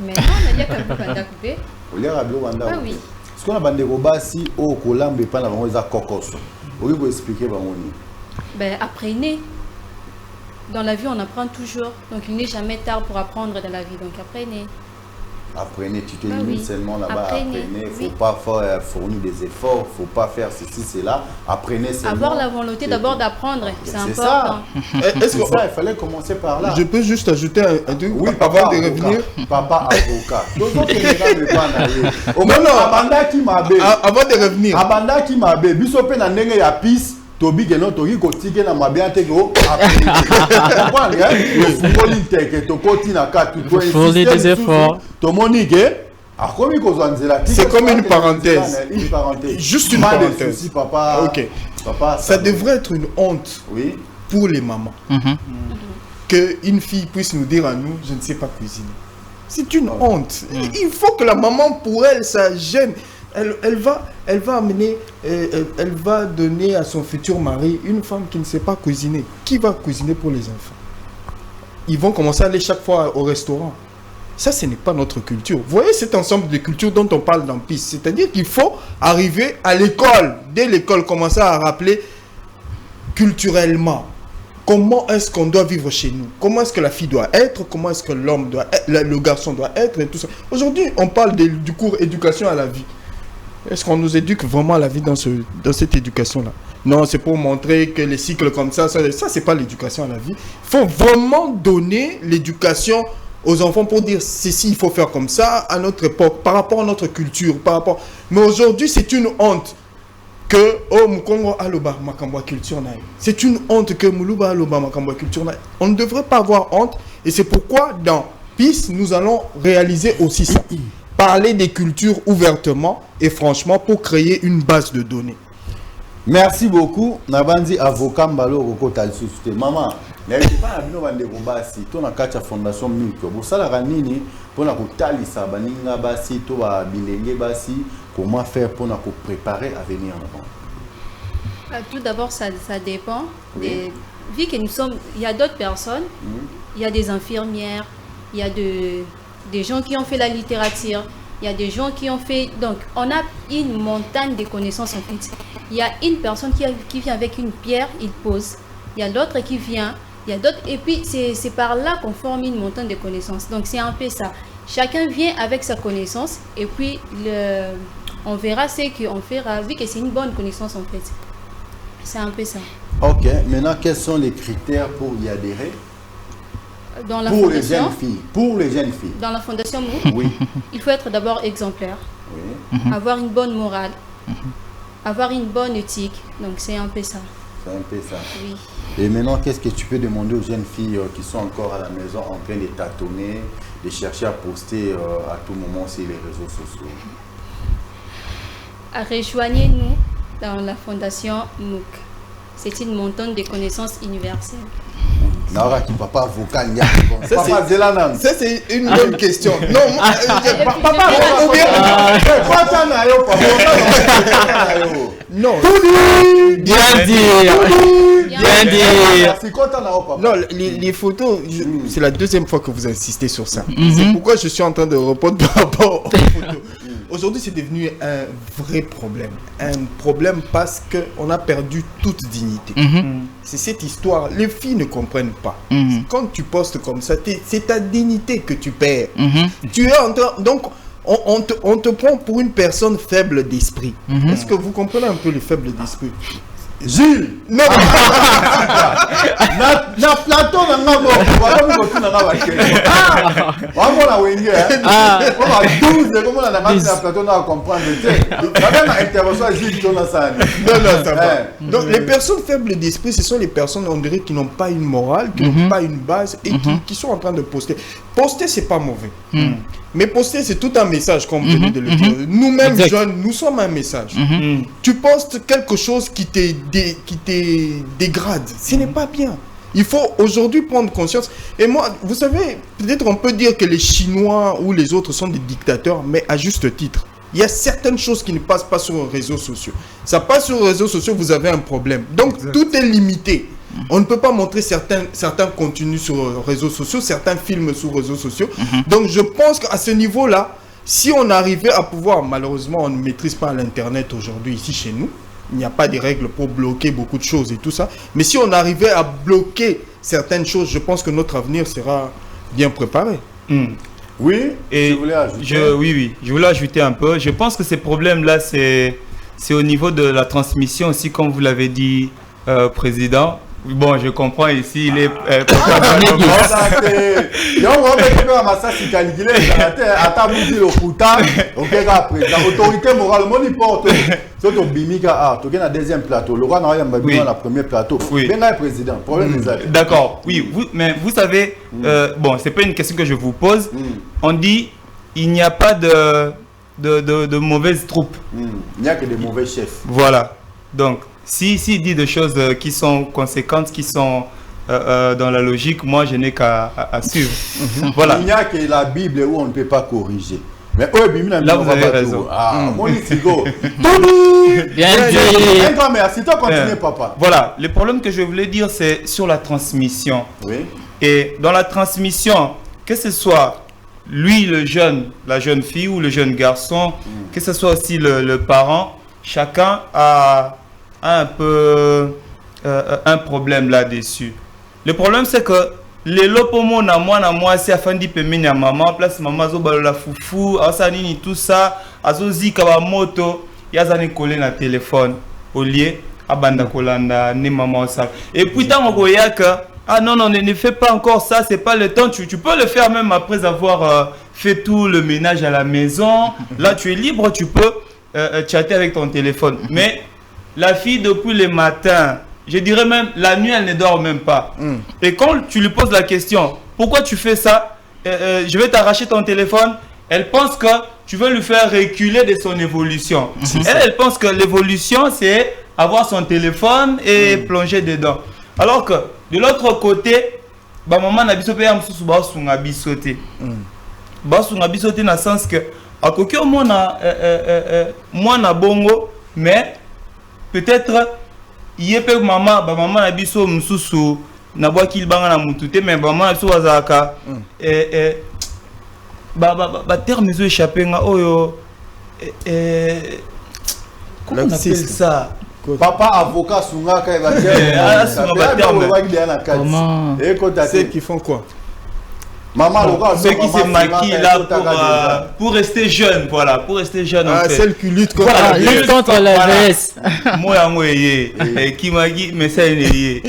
Mais non, on a dit que banda coupé. Oliaka bilo banda. Ah oui. Ce qu'on a bandé robasi o kolamba epa na bango za kokoso. Oyi bo expliquer bango ni. Ben apprenez. Dans la vie, on apprend toujours. Donc, il n'est jamais tard pour apprendre dans la vie. Donc, apprenez. Apprenez, tu te limites seulement là-bas. Apprenez. Il ne faut pas fournir des efforts. Il ne faut pas faire ceci, cela. Apprenez seulement. Avoir la volonté d'abord d'apprendre. C'est important. Ça. Est-ce que ça, il fallait commencer par là. Je peux juste ajouter un truc avant de revenir. Papa avocat. Avant de revenir. Abanda qui m'a bé. Bisope na ndenge ya pisse. Tobi geno toki kotike na mabia te ko comprendre fungoli teke to koti na katu to insister des efforts to monique akomi ko zanzela c'est comme une parenthèse juste une parenthèse si papa OK papa ça devrait être une honte pour les mamans que une fille puisse nous dire à nous je ne sais pas cuisiner. C'est une honte. Il faut que la maman pour elle ça gêne. Elle va amener, elle va donner à son futur mari une femme qui ne sait pas cuisiner. Qui va cuisiner pour les enfants? Ils vont commencer à aller chaque fois au restaurant. Ça, ce n'est pas notre culture. Vous voyez cet ensemble de cultures dont on parle dans PIS. C'est-à-dire qu'il faut arriver à l'école, dès l'école, commencer à rappeler culturellement comment est-ce qu'on doit vivre chez nous, comment est-ce que la fille doit être, comment est-ce que l'homme doit être, le garçon doit être et tout ça. Aujourd'hui, on parle du cours éducation à la vie. Est-ce qu'on nous éduque vraiment à la vie dans cette éducation-là? Non, c'est pour montrer que les cycles comme ça c'est pas l'éducation à la vie. Il faut vraiment donner l'éducation aux enfants pour dire ceci, il faut faire comme ça à notre époque, par rapport à notre culture, Mais aujourd'hui, c'est une honte que Mukongo aloba makambo culture na. C'est une honte que Muluba aloba makambo culture na. On ne devrait pas avoir honte et c'est pourquoi dans PIS, nous allons réaliser aussi ça. Parler des cultures ouvertement et franchement pour créer une base de données. Merci beaucoup. Nabandi avocat Mbalo Rokota Lisuste. Maman, n'ayez pas à venir vendre robasi. Ton a quatre fondation Milko. Pour ça la ranini pour na kutali sa baninga basi to ba bilenge basi. Comment faire pour nous préparer à venir là-bas? Tout d'abord, ça dépend. Vu que nous sommes, il y a d'autres personnes. Il y a des infirmières. Il y a des gens qui ont fait la littérature, il y a des gens qui ont fait... Donc, on a une montagne de connaissances en fait. Il y a une personne qui vient avec une pierre, il pose. il y a l'autre qui vient, il y a d'autres. Et puis, c'est par là qu'on forme une montagne de connaissances. Donc, c'est un peu ça. Chacun vient avec sa connaissance et puis on verra ce qu'on fera, vu que c'est une bonne connaissance en fait. C'est un peu ça. Ok, maintenant, quels sont les critères pour y adhérer? Dans la pour fondation, les jeunes filles. Pour les jeunes filles. Dans la fondation MOOC, Oui. il faut être d'abord exemplaire, Oui. avoir une bonne morale, avoir une bonne éthique. Donc c'est un peu ça. C'est un peu ça. Oui. Et maintenant, qu'est-ce que tu peux demander aux jeunes filles qui sont encore à la maison en train de tâtonner, de chercher à poster à tout moment sur les réseaux sociaux? Rejoignez-nous dans la fondation MOOC. C'est une montagne de connaissances universelles. Naora qui papa vocal nya. Ça, Papa Zelanan. Ça, c'est une bonne question. Non, moi, Papa ou bien quoi na yo papa? non. Bien dire. Bien dire. C'est quoi na yo papa? Non, les photos, c'est la deuxième fois que vous insistez sur ça. C'est pourquoi je suis en train de répondre par rapport aux photos. Aujourd'hui, c'est devenu un vrai problème. Un problème parce qu'on a perdu toute dignité. C'est cette histoire. Les filles ne comprennent pas. Quand tu postes comme ça, c'est ta dignité que tu perds. Tu es en train... Donc, on te prend pour une personne faible d'esprit. Est-ce que vous comprenez un peu les faibles d'esprit? Gilles. Non. Na plateau na ngabo. Wala mo ko na ngaba ke. Wango na wenge. On va 12 comment on a na plateau na comprendre tu. Ça donne intervention à Gilles Tona Sani. Non, ça va. Donc les personnes faibles d'esprit, ce sont les personnes, on dirait, qui n'ont pas une morale, qui n'ont pas une base et qui sont en train de poster. Poster, c'est pas mauvais. Mais poster, c'est tout un message, comme vous venez de le dire. Nous-mêmes, jeunes, nous sommes un message. Tu postes quelque chose qui te dégrade. Ce n'est pas bien. Il faut aujourd'hui prendre conscience. Et moi, vous savez, peut-être on peut dire que les Chinois ou les autres sont des dictateurs, mais à juste titre. Il y a certaines choses qui ne passent pas sur les réseaux sociaux. Ça passe sur les réseaux sociaux, vous avez un problème. Donc, tout est limité. On ne peut pas montrer certains contenus sur les réseaux sociaux, certains films sur les réseaux sociaux. Donc, je pense qu'à ce niveau-là, si on arrivait à pouvoir, malheureusement, on ne maîtrise pas l'Internet aujourd'hui ici chez nous. Il n'y a pas de règles pour bloquer beaucoup de choses et tout ça. Mais si on arrivait à bloquer certaines choses, je pense que notre avenir sera bien préparé. Oui, et je voulais ajouter. Oui, je voulais ajouter un peu. Je pense que ces problèmes-là, c'est au niveau de la transmission aussi, comme vous l'avez dit, Président. Bon, je comprends ici, il est... Autorité morale, mon hypothèse. C'est au Bimika, tu es dans deuxième plateau. Le roi n'a rien dans le premier plateau. Oui. Président, problème des actes. D'accord, oui, mais vous savez, bon, c'est pas une question que je vous pose. On dit, il n'y a pas de mauvaises troupes. Il n'y a que des mauvais chefs. Voilà, donc... Si dit des choses qui sont conséquentes, qui sont dans la logique, moi je n'ai qu'à suivre. Voilà. Il n'y a que la Bible où on ne peut pas corriger. Mais là vous avez raison. Bien dit. Un grand merci. Toi continue papa. Voilà. Le problème que je voulais dire c'est sur la transmission. Oui. Et dans la transmission, que ce soit lui le jeune, la jeune fille ou le jeune garçon, que ce soit aussi le parent, chacun a un peu un problème là-dessus. Le problème c'est que les lopomo na moi c'est afandi pemini à maman place maman zo balola foufou asanini tout ça azozi kaba moto yazani collé na téléphone au lieu abanda kolanda ni maman ça et puis tant qu'on ah non ne fais pas encore ça, c'est pas le temps, tu peux le faire même après avoir fait tout le ménage à la maison. Là tu es libre, tu peux chatter avec ton téléphone. Mais la fille, depuis le matin, je dirais même la nuit, elle ne dort même pas. Et quand tu lui poses la question, pourquoi tu fais ça? Je vais t'arracher ton téléphone. Elle pense que tu veux lui faire reculer de son évolution. Elle pense que l'évolution, c'est avoir son téléphone et plonger dedans. Alors que de l'autre côté, maman n'a pas payé un bisoté. Basunga bisoté dans le sens que, à côté au moins na bongo, mais peut-être il y a peu maman na biso mususu na bois qu'il banga na mutute mais maman so wazaka terme zo échappé nga oyo comment on appelle ça Papa avocat sunga ka va Comment Celles qui font quoi? Maman, ceux qui se maquillent là pour rester jeune, voilà, pour rester jeune. Ah, celle qui lutte contre la vieillesse. Lutte contre la vieillesse. Moi, qui m'a dit, mais ça y est.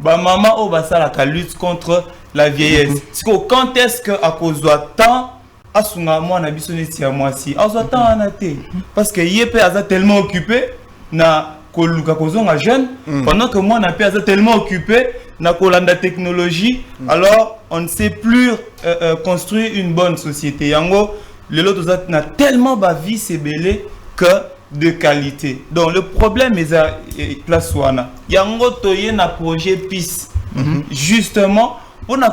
Bah, maman, oh, bah, ça, la lutte contre la vieillesse. Quand est-ce qu'à cause de temps, à son moi, on a besoin de moi si, à son temps, on a été. Parce que Yépe a tellement occupé, na koluka kozonga jeune, pendant que moi, on a tellement occupé, na kolanda technologie, alors on ne sait plus construire une bonne société. Yango, le lot n'a tellement bavi c'est belé que de qualité. Donc le problème est à place wana. Yango toye na projet PIS. Justement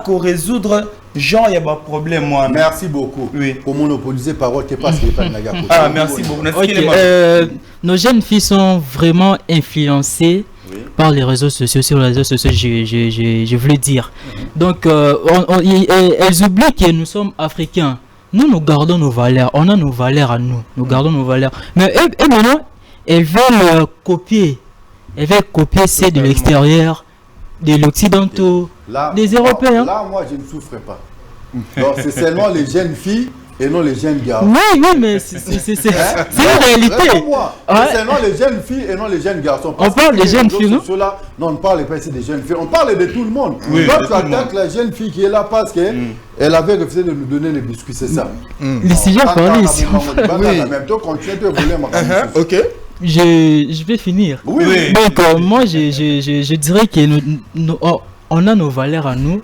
pour résoudre genre il y a pas problème moi. Merci beaucoup. Oui. Pour monopoliser parole que parce que Ah merci beaucoup. Nos jeunes filles sont vraiment influencées par les réseaux sociaux, sur les réseaux sociaux, je voulais dire. Donc, elles oublient que nous sommes africains. Nous gardons nos valeurs. On a nos valeurs à nous. Nous gardons nos valeurs. Mais elles, maintenant, elles veulent copier. Elles veulent copier celles de l'extérieur, de l'occidentaux, des Européens. Là, moi, je ne souffre pas. Donc, c'est seulement les jeunes filles et non les jeunes garçons. Oui, mais c'est une réalité. C'est seulement les jeunes filles et non les jeunes garçons. On parle des jeunes filles, non? Non, on ne parle pas ici des jeunes filles. On parle de tout le monde. Oui, toi, tu attaques la jeune fille qui est là parce qu'elle avait refusé de nous donner les biscuits, c'est ça. Les sujets parlent ici. En même temps, continue de voler ma Ok. Je vais finir. Oui. Donc, moi, je dirais que on a nos valeurs à nous.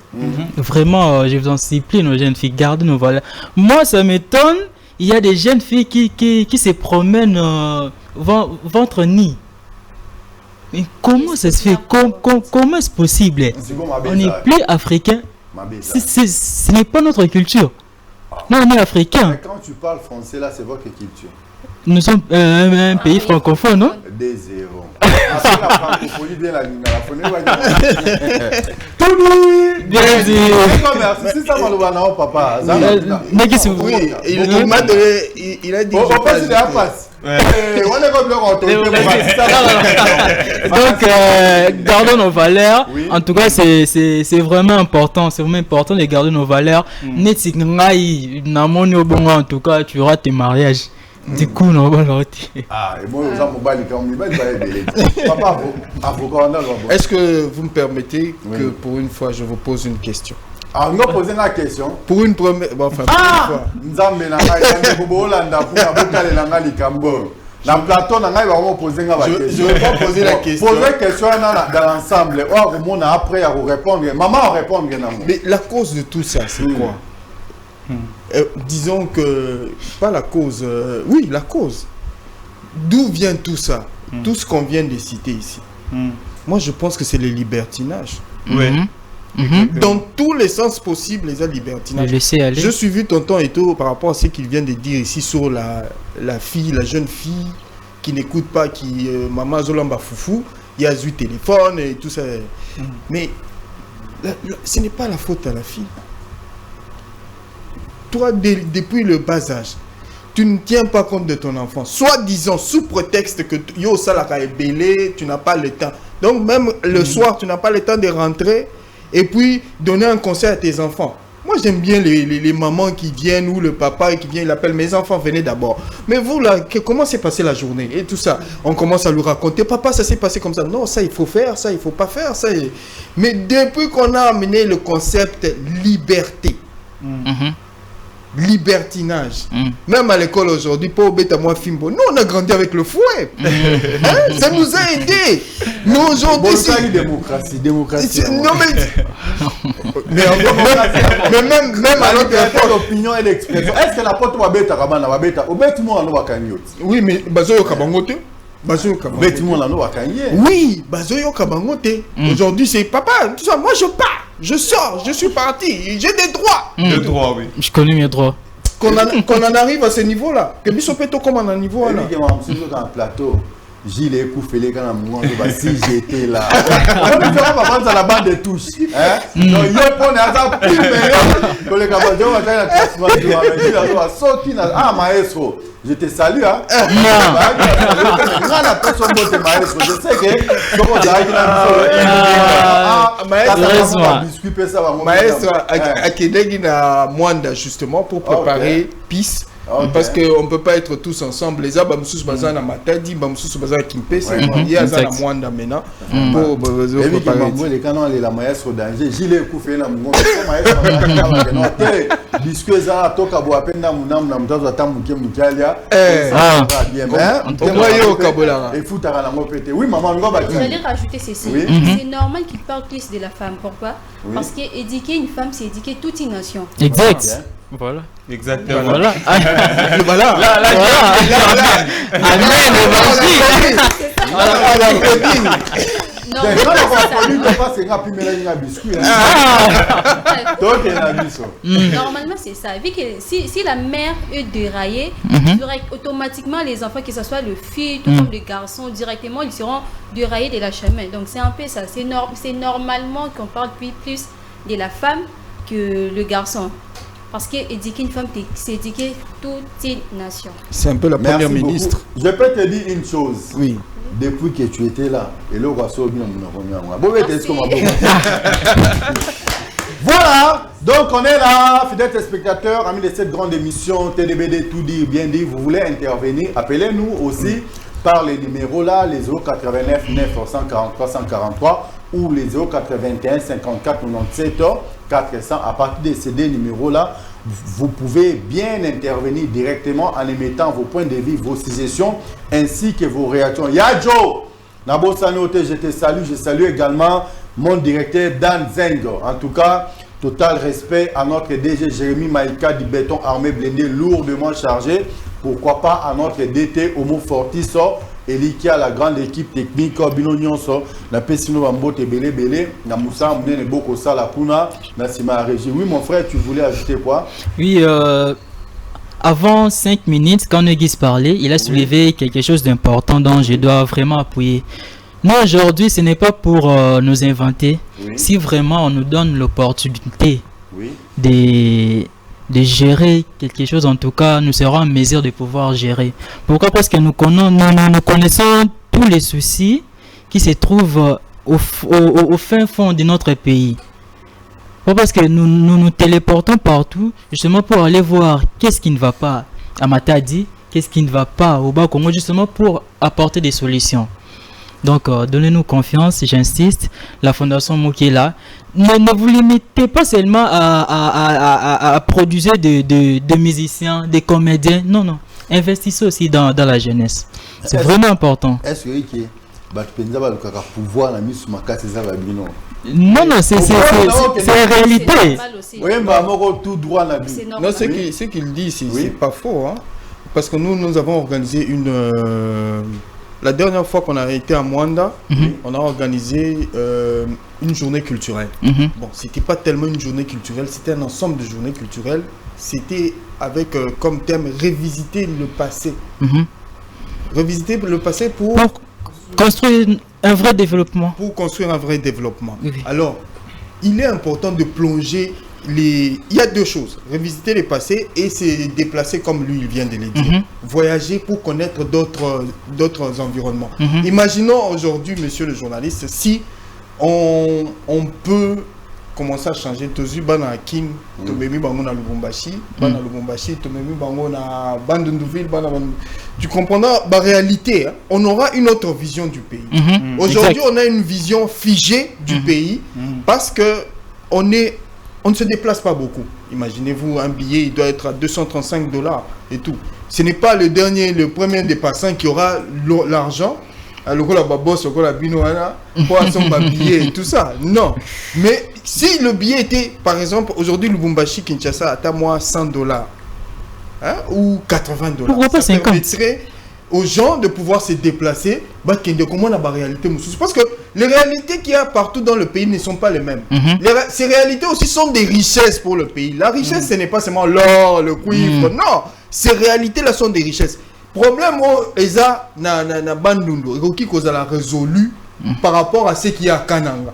Vraiment, je vous en supplie, nos jeunes filles, gardez nos valeurs. Moi, ça m'étonne. Il y a des jeunes filles qui se promènent ventre nid. Mais comment ça se fait? Comment est-ce possible? On n'est plus africain. Ce n'est pas notre culture. Nous, on est africains. Mais quand tu parles français, là, c'est votre culture. Nous sommes un pays francophone, non? Des zéros. La francophonie vient la ligne. La francophonie Bien dit. C'est ça, mon papa. Oui, il m'a donné. Il a dit. On passe de la passe. Donc, gardons nos valeurs. En tout cas, c'est vraiment important. C'est vraiment important de garder nos valeurs. En tout cas, tu auras tes mariages. Du coup, non, ah, et moi, papa, est-ce que vous me permettez que pour une fois, je vous pose une question? Ah, on va poser la question. Pour une première. Bon, enfin, pour une fois. Je vais pas poser la question. Poser la question dans l'ensemble. On a après à vous répondre. Maman répondre. Mais la cause de tout ça, c'est quoi? Disons que, pas la cause, oui, la cause. D'où vient tout ça? Tout ce qu'on vient de citer ici. Moi, je pense que c'est le libertinage. Dans tous les sens possibles, les libertinages. Je suis vu tonton Eto par rapport à ce qu'il vient de dire ici sur la fille, la jeune fille qui n'écoute pas, qui maman Zolamba Foufou, il y a eu téléphone et tout ça. Mais ce n'est pas la faute à la fille. Toi, depuis le bas âge, tu ne tiens pas compte de ton enfant. Soit disant sous prétexte que yo salaka est belé, tu n'as pas le temps. Donc même le soir, tu n'as pas le temps de rentrer et puis donner un conseil à tes enfants. Moi, j'aime bien les mamans qui viennent ou le papa qui vient, il appelle mes enfants, venez d'abord. Mais vous là, comment s'est passée la journée et tout ça? On commence à lui raconter, papa, ça s'est passé comme ça. Non, ça il faut faire, ça il faut pas faire, ça. Mais depuis qu'on a amené le concept liberté. Libertinage. Même à l'école aujourd'hui, pour bêta moi Fimbo, nous on a grandi avec le fouet. Ça nous a aidé. Nous aujourd'hui, c'est démocratie. Non mais même à notre époque, l'opinion et l'expression. Est-ce que la porte va bêta kabana va bêta? Au bête moi on va kanyot. Oui, mais bazoyo kabangote. Oui, bazoyo kabangote. Aujourd'hui c'est papa, tout ça. Moi je pars. Je sors, je suis parti, j'ai des droits. Des droits, oui. Je connais mes droits. Qu'on en arrive à ce niveau-là. Que Bissopeto comme on a un niveau là. Dans un plateau, Gilles est couffé quand si j'étais là. On va prendre la bande de touche. Non, il y a pas de plus meilleur. Les camarades vont faire un classement. Ah, maestro. je te salue, hein. Non. La personne de maestro, je sais que maestro à Québec na Mwanda justement pour préparer Peace. Parce qu'on ne peut pas être tous ensemble. Les arbres, Bamsous Bazan à Matadi, Bamsous Bazan à Kimpe, c'est il y a un Mwanda maintenant. Pour préparer. Les canons, la maestro danger. Gilet Koufé, la maestro, biscuit, ça, toka bo appel na munam na mtazo atamu kem mukalia. Bien, et fout à la mopété. Oui, maman, j'allais rajouter ceci. C'est normal qu'il parle plus de la femme. Pourquoi? Parce qu'éduquer une femme, c'est éduquer toute une nation. Exact. Voilà. Exactement. Voilà. Voilà. Normalement, c'est ça. Vu que si la mère est déraillée, automatiquement, les enfants, que ce soit le fils, tout comme le garçon, directement, ils seront déraillés de la chemin. Donc, c'est un peu ça. C'est normalement qu'on parle plus de la femme que le garçon. Parce qu'éduquer une femme, c'est éduquer toute une nation. C'est un peu la première ministre. Je peux te dire une chose. Oui. Depuis que tu étais là, et le roi bien voilà, donc on est là, fidèles téléspectateurs, amis de cette grande émission TDBD Tout dire, bien dire, vous voulez intervenir, appelez-nous aussi par les numéros là, les 089 943 143 ou les 081 54 97 400. À partir de ces deux numéros là, vous pouvez bien intervenir directement en émettant vos points de vue, vos suggestions ainsi que vos réactions. Yadjo, Nabo Sanote, je te salue, je salue également mon directeur Dan Zengo. En tout cas, total respect à notre DG Jérémy Maïka du béton armé blindé lourdement chargé. Pourquoi pas à notre DT Homo Fortiso, Eli a la grande équipe technique, Binonyonso, la Pessino Bambote Belé Belé, na Moussa Mnene Boko Sala Kuna, na Sima Régie. Oui, mon frère, tu voulais ajouter quoi? Oui, avant 5 minutes, quand Nugis parlait, il a soulevé quelque chose d'important dont je dois vraiment appuyer. Nous, aujourd'hui, ce n'est pas pour nous inventer. Si vraiment on nous donne l'opportunité de gérer quelque chose, en tout cas, nous serons en mesure de pouvoir gérer. Pourquoi? Parce que nous connaissons tous les soucis qui se trouvent au fin fond de notre pays. Parce que nous téléportons partout, justement pour aller voir qu'est-ce qui ne va pas à Matadi, qu'est-ce qui ne va pas au Bas-Congo, justement pour apporter des solutions. Donc, donnez-nous confiance, j'insiste. La Fondation Mokela, ne vous limitez pas seulement à produire des musiciens, des comédiens. Non, non. Investissez aussi dans la jeunesse. C'est vraiment important. Est-ce que pouvoir la mise sur ma carte, c'est ça, non, non, c'est la réalité. Non, ce qu'il dit, c'est pas faux. Hein? Parce que nous avons organisé la dernière fois qu'on a été à Mwanda, on a organisé une journée culturelle. Bon, c'était pas tellement une journée culturelle, c'était un ensemble de journées culturelles. C'était avec comme thème revisiter le passé. Revisiter le passé pour construire un vrai développement. Pour construire un vrai développement. Alors, il est important de plonger il y a deux choses. Revisiter le passé et se déplacer comme lui il vient de le dire. Voyager pour connaître d'autres environnements. Imaginons aujourd'hui, monsieur le journaliste, si on peut commencer à changer. Tozu bana King, tomemi bango na Lubumbashi, bana Lubumbashi, tomemi bango na Bandundouville, bana. Tu comprends la réalité. Hein? On aura une autre vision du pays. Aujourd'hui, on a une vision figée du pays parce que on ne se déplace pas beaucoup. Imaginez-vous, un billet, il doit être à $235 et tout. Ce n'est pas le premier dépassant qui aura l'argent. Alors, la babos, la binoana, pour son billet et tout ça. Non. Mais si le billet était, par exemple, aujourd'hui, le Lubumbashi, Kinshasa, à moi $100 hein, ou $80. Pourquoi pas 50? Permettrait aux gens de pouvoir se déplacer. Comment la réalité? Parce que les réalités qu'il y a partout dans le pays ne sont pas les mêmes. Ces réalités aussi sont des richesses pour le pays. La richesse, ce n'est pas seulement l'or, le cuivre. Non, ces réalités-là sont des richesses. Problème eza na bandundu ekoki kozala résolu par rapport à ce qu'il y a à Kananga.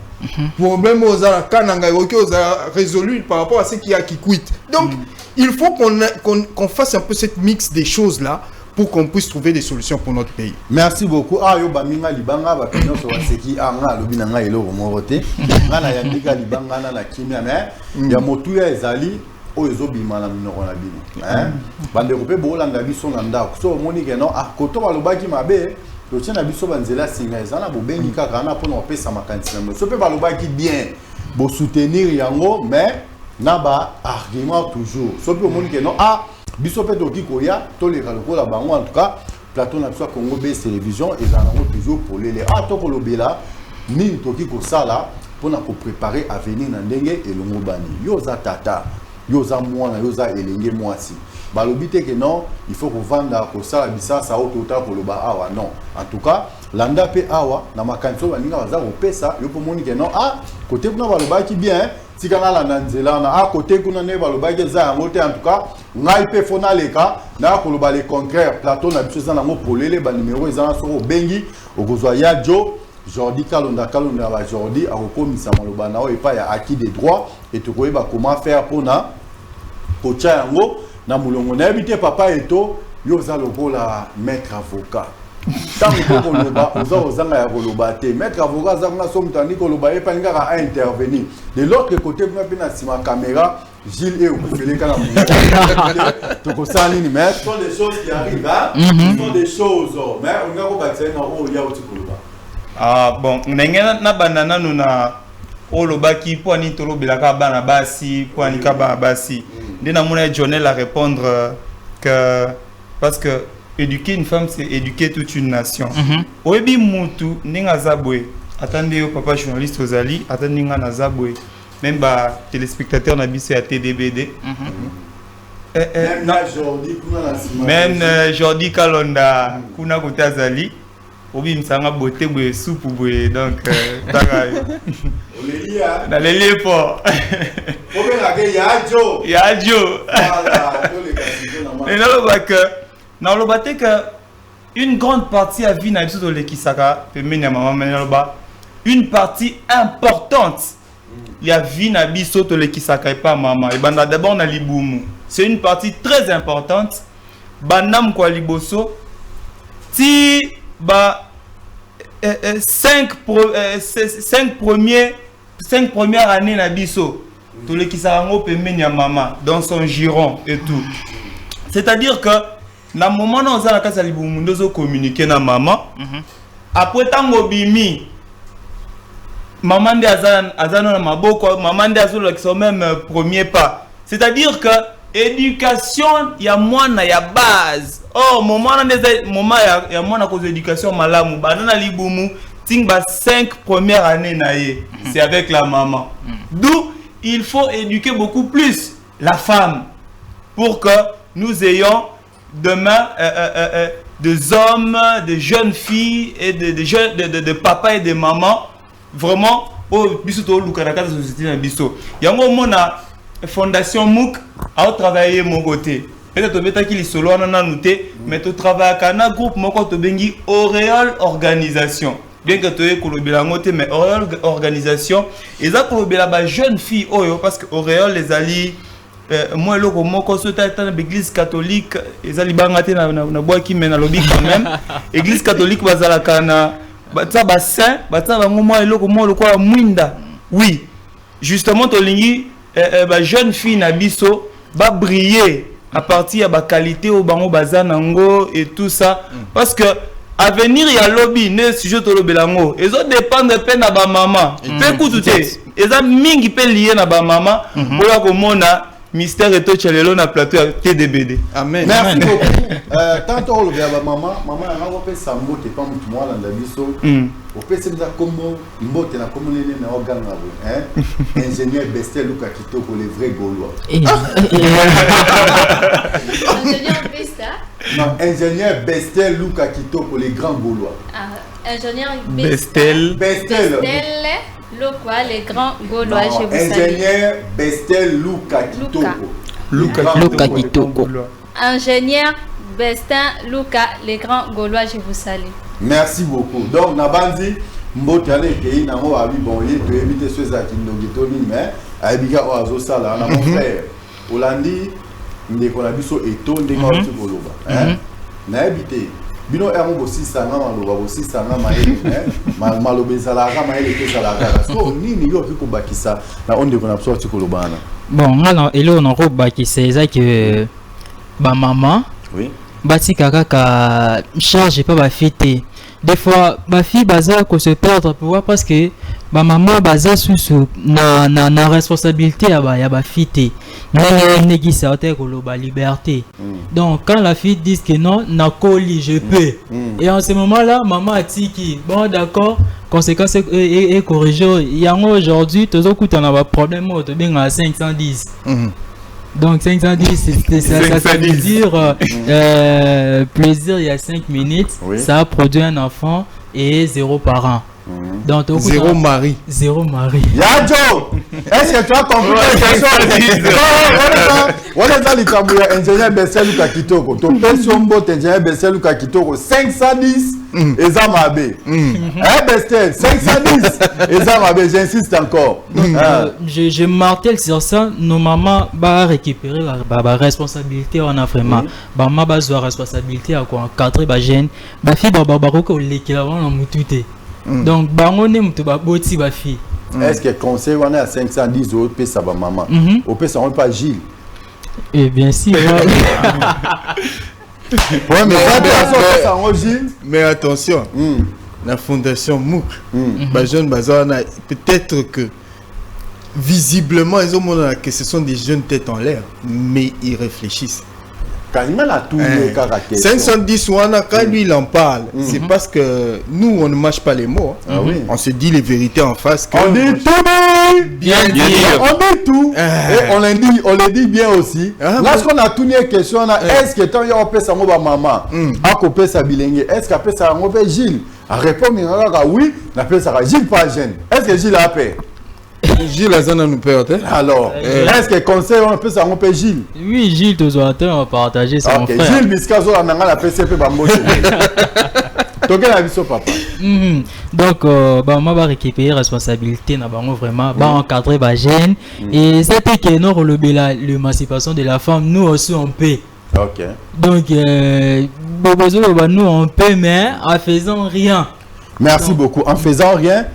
Problème ozala Kananga ekoki kozala résolu par rapport à ce qu'il y a à Kikwit. Donc il faut qu'on fasse un peu cette mix des choses là pour qu'on puisse trouver des solutions pour notre pays. Merci beaucoup. Ah yo baminga libanga ba pignon so waseki anga lobina nga elo morote. Ngana yandika libanga na kimia mais ya motu ya ezali o ezobima na minoko na bino. Bande ko pe bolanda biso na ndako. So moni ke non koto balobaki mabe to tshena biso banzela singa ezana bobengi kaka na pona opesa makanisi na so pe balobaki bien bo soutenir yango mais na ba argument toujours. So pe moni ke non biso pe toki koya to le kalokola bango en tout cas plateau na biso Congo Base Télévision ezana toujours pour les to ko lobela ni toki ko sala pona ko préparer avenir na ndenge elongo bani yo za tata yo za mwana yo za elenge mwasi balobi te que non il faut kovanda ko sala bisasa auto ta ko loba awa non en tout cas landa pe awa na makanso baninga baza ko pesa yo po moni que non côté kuna baloba ki bien tikana la nanzela na côté kuna ne baloba ki za yango te en tout cas ngai pe fona leka na ko loba le contraire plateau na biso za na ngo polele ba numéro ezana so bengi okozwa ya jo Jordi Kalonda ba Jordi akokomisa maloba na o epa ya acquis des droits et to koyeba comment faire pour na kocha yango na mulongo na habité papa eto yo za lokola maître avocat tango ko loba ozanga ya koloba te maître avocat za nga so mutani ko loba epa ngaka a intervenir de l'autre côté kuna pina sima caméra Gilles et Ouféleka na to ko sali ni mais ce sont des choses qui arrivent ce sont des choses mais on nga ko batse na o ya oti koloba bon ndenge na banana nuna olobaki po ani tolo belaka bana basi po ani ka bana basi ndena mona journal à répondre que parce que éduquer une femme c'est éduquer toute une nation. Oyebi mutu ndinga zabwe attendez yo papa journaliste ozali attendez nga na zabwe même ba téléspectateur na biso ya TDBD. Même Jordi Kalonda kuna kotazali obi msanga beauté boye soupe boye donc na lelie fort yajo na lobate que une grande partie à vie na biso to lekisaka pemeni ya mama menaloba une partie importante ya vie na biso to lekisaka pa mama et banda d'abord na libumu c'est une partie très importante banam kwa liboso ti ba 5 premières années na biso to le kisarango pemeni ya mama dans son giron et tout c'est-à-dire que na moment na ozala kasa libumu ndozo communiquer na maman après tango bimi maman de azana na maboko maman de azolo qui sont même premier pas c'est-à-dire que éducation ya mwana ya base moment ya mwana cause éducation malamu banana libumu tingba 5 premières années na ye c'est avec la maman d'où il faut éduquer beaucoup plus la femme pour que nous ayons demain des hommes, de jeunes filles et de papa et de maman vraiment au biso to lukanaka société na biso yango mona fondation MOOC a travaillé mon côté peut-être beta ki lisolo na noté mais to travaille kana groupe moko to bengi Auréole organisation bien que to ekolobela ngote mais Auréole organisation eza kolobela ba jeune fille oyo parce que Auréole les ali moi loko moko sota dans l'église catholique ezali banga te na boaki mais na lobi quand même église catholique bazala kana batsa ba saint batsa bango moi loko mo lokwa mwinda oui justement to lingi ba jeune fille na biso ba briller à partir de la qualité au bango bazanango et tout ça parce que avenir ya lobby ne sujet to lobelango et ça dépend de peine à ba maman pe kututé et ça mingi pe lié na ba maman pour la komona mystère et tout chalelo na plateau TDBD. Amen. Merci beaucoup. Tant on le voit maman a repé sambo te pas mutu moi dans la biso. Au fait c'est comme mbote na comme les na organe hein. Ingénieur Bestel Luka Kitoko les vrais Gaulois. Ingénieur Besta. Non, ingénieur Bestel Luka Kitoko les grands Gaulois. Ingénieur Bestel. Lokwa, les grands Gaulois, je vous salue. Ingénieur Bestel Luka Kitoko. Luka Kitoko. Ingénieur Bestin Luka, les grands Gaulois, je vous salue. Merci beaucoup. Donc, Nabandi, Mbotale, Kei, Namo, Abi, bon, il peut éviter ceux qui n'ont mais Abiga, Oazo, Sala, mon frère. Olandi, Ndekonabiso, et Ton, Ndekautu, Goloba. na habité bino amo bosi sanga maloba bosi sanga maele maloba ezalaka maele pe ezalaka so nini yo ki kobakisa na onde kona sorti kolobana bon ngana elo na kobakisa eza que ba maman oui batika kaka charge pas ba fête des fois ma fille baza ko se perdre pourquoi parce que ba maman baza sous na responsabilité ya ba fille na negi ça ko ba liberté donc quand la fille dit que non na coli je peux et en ce moment là maman a tiki bon d'accord conséquence et corriger yango aujourd'hui tozo kutana ba problème to benga 510 donc 510 ça veut dire plaisir il y a 5 minutes oui. Ça a produit un enfant et 0 parent. Donc zéro mari. Zéro mari. Yadjo, est-ce que tu as compris la question? On est dans l'Italie, ingénieur Bessel Luka Kitoko. Ton pension bot ingénieur Bessel Luka Kitoko 510 et Zamabe. Hein Bestel 510 et Zamabe, j'insiste encore. Je martèle sur ça, nos mamans va récupérer la responsabilité on a vraiment. Maman va avoir responsabilité à quoi encadrer ba jeune. Ba fille ba ko lekela wana mutute. Donc bango ne mutu ba boti ba fille. Est-ce que conseil on est à 510 euros pe sa ba maman. Au pe ça on pas Gilles. Eh bien si. Ouais mais attention. La fondation MOOC. Ba jeune bazana peut-être que visiblement ils ont montré que ce sont des jeunes têtes en l'air mais ils réfléchissent. Quand il a tout 510 wana quand lui il en parle c'est parce que nous on ne mâche pas les mots on se dit les vérités en face que on dit tout bien dit on dit tout et on le dit bien aussi lorsqu'on a tout une question est-ce que tant y a peut ça mo ba maman a copé sa bilenge est-ce que peut ça mo pe Gilles a répondre oui na peut ça Gilles pas jeune est-ce que Gilles a paix Gilles Azana nous perd. Alors, est-ce que conseil on peut ça on peut Gilles? Oui, Gilles tous on va partager ça mon frère. Gilles Biscazo a la PCP bambo. Donc la vision papa. Donc bah moi va récupérer responsabilité na bango vraiment va encadrer ba jeune et c'était que non relever l'émancipation de la femme nous aussi on peut. OK. Donc nous on peut mais en faisant rien. Merci beaucoup. En faisant rien,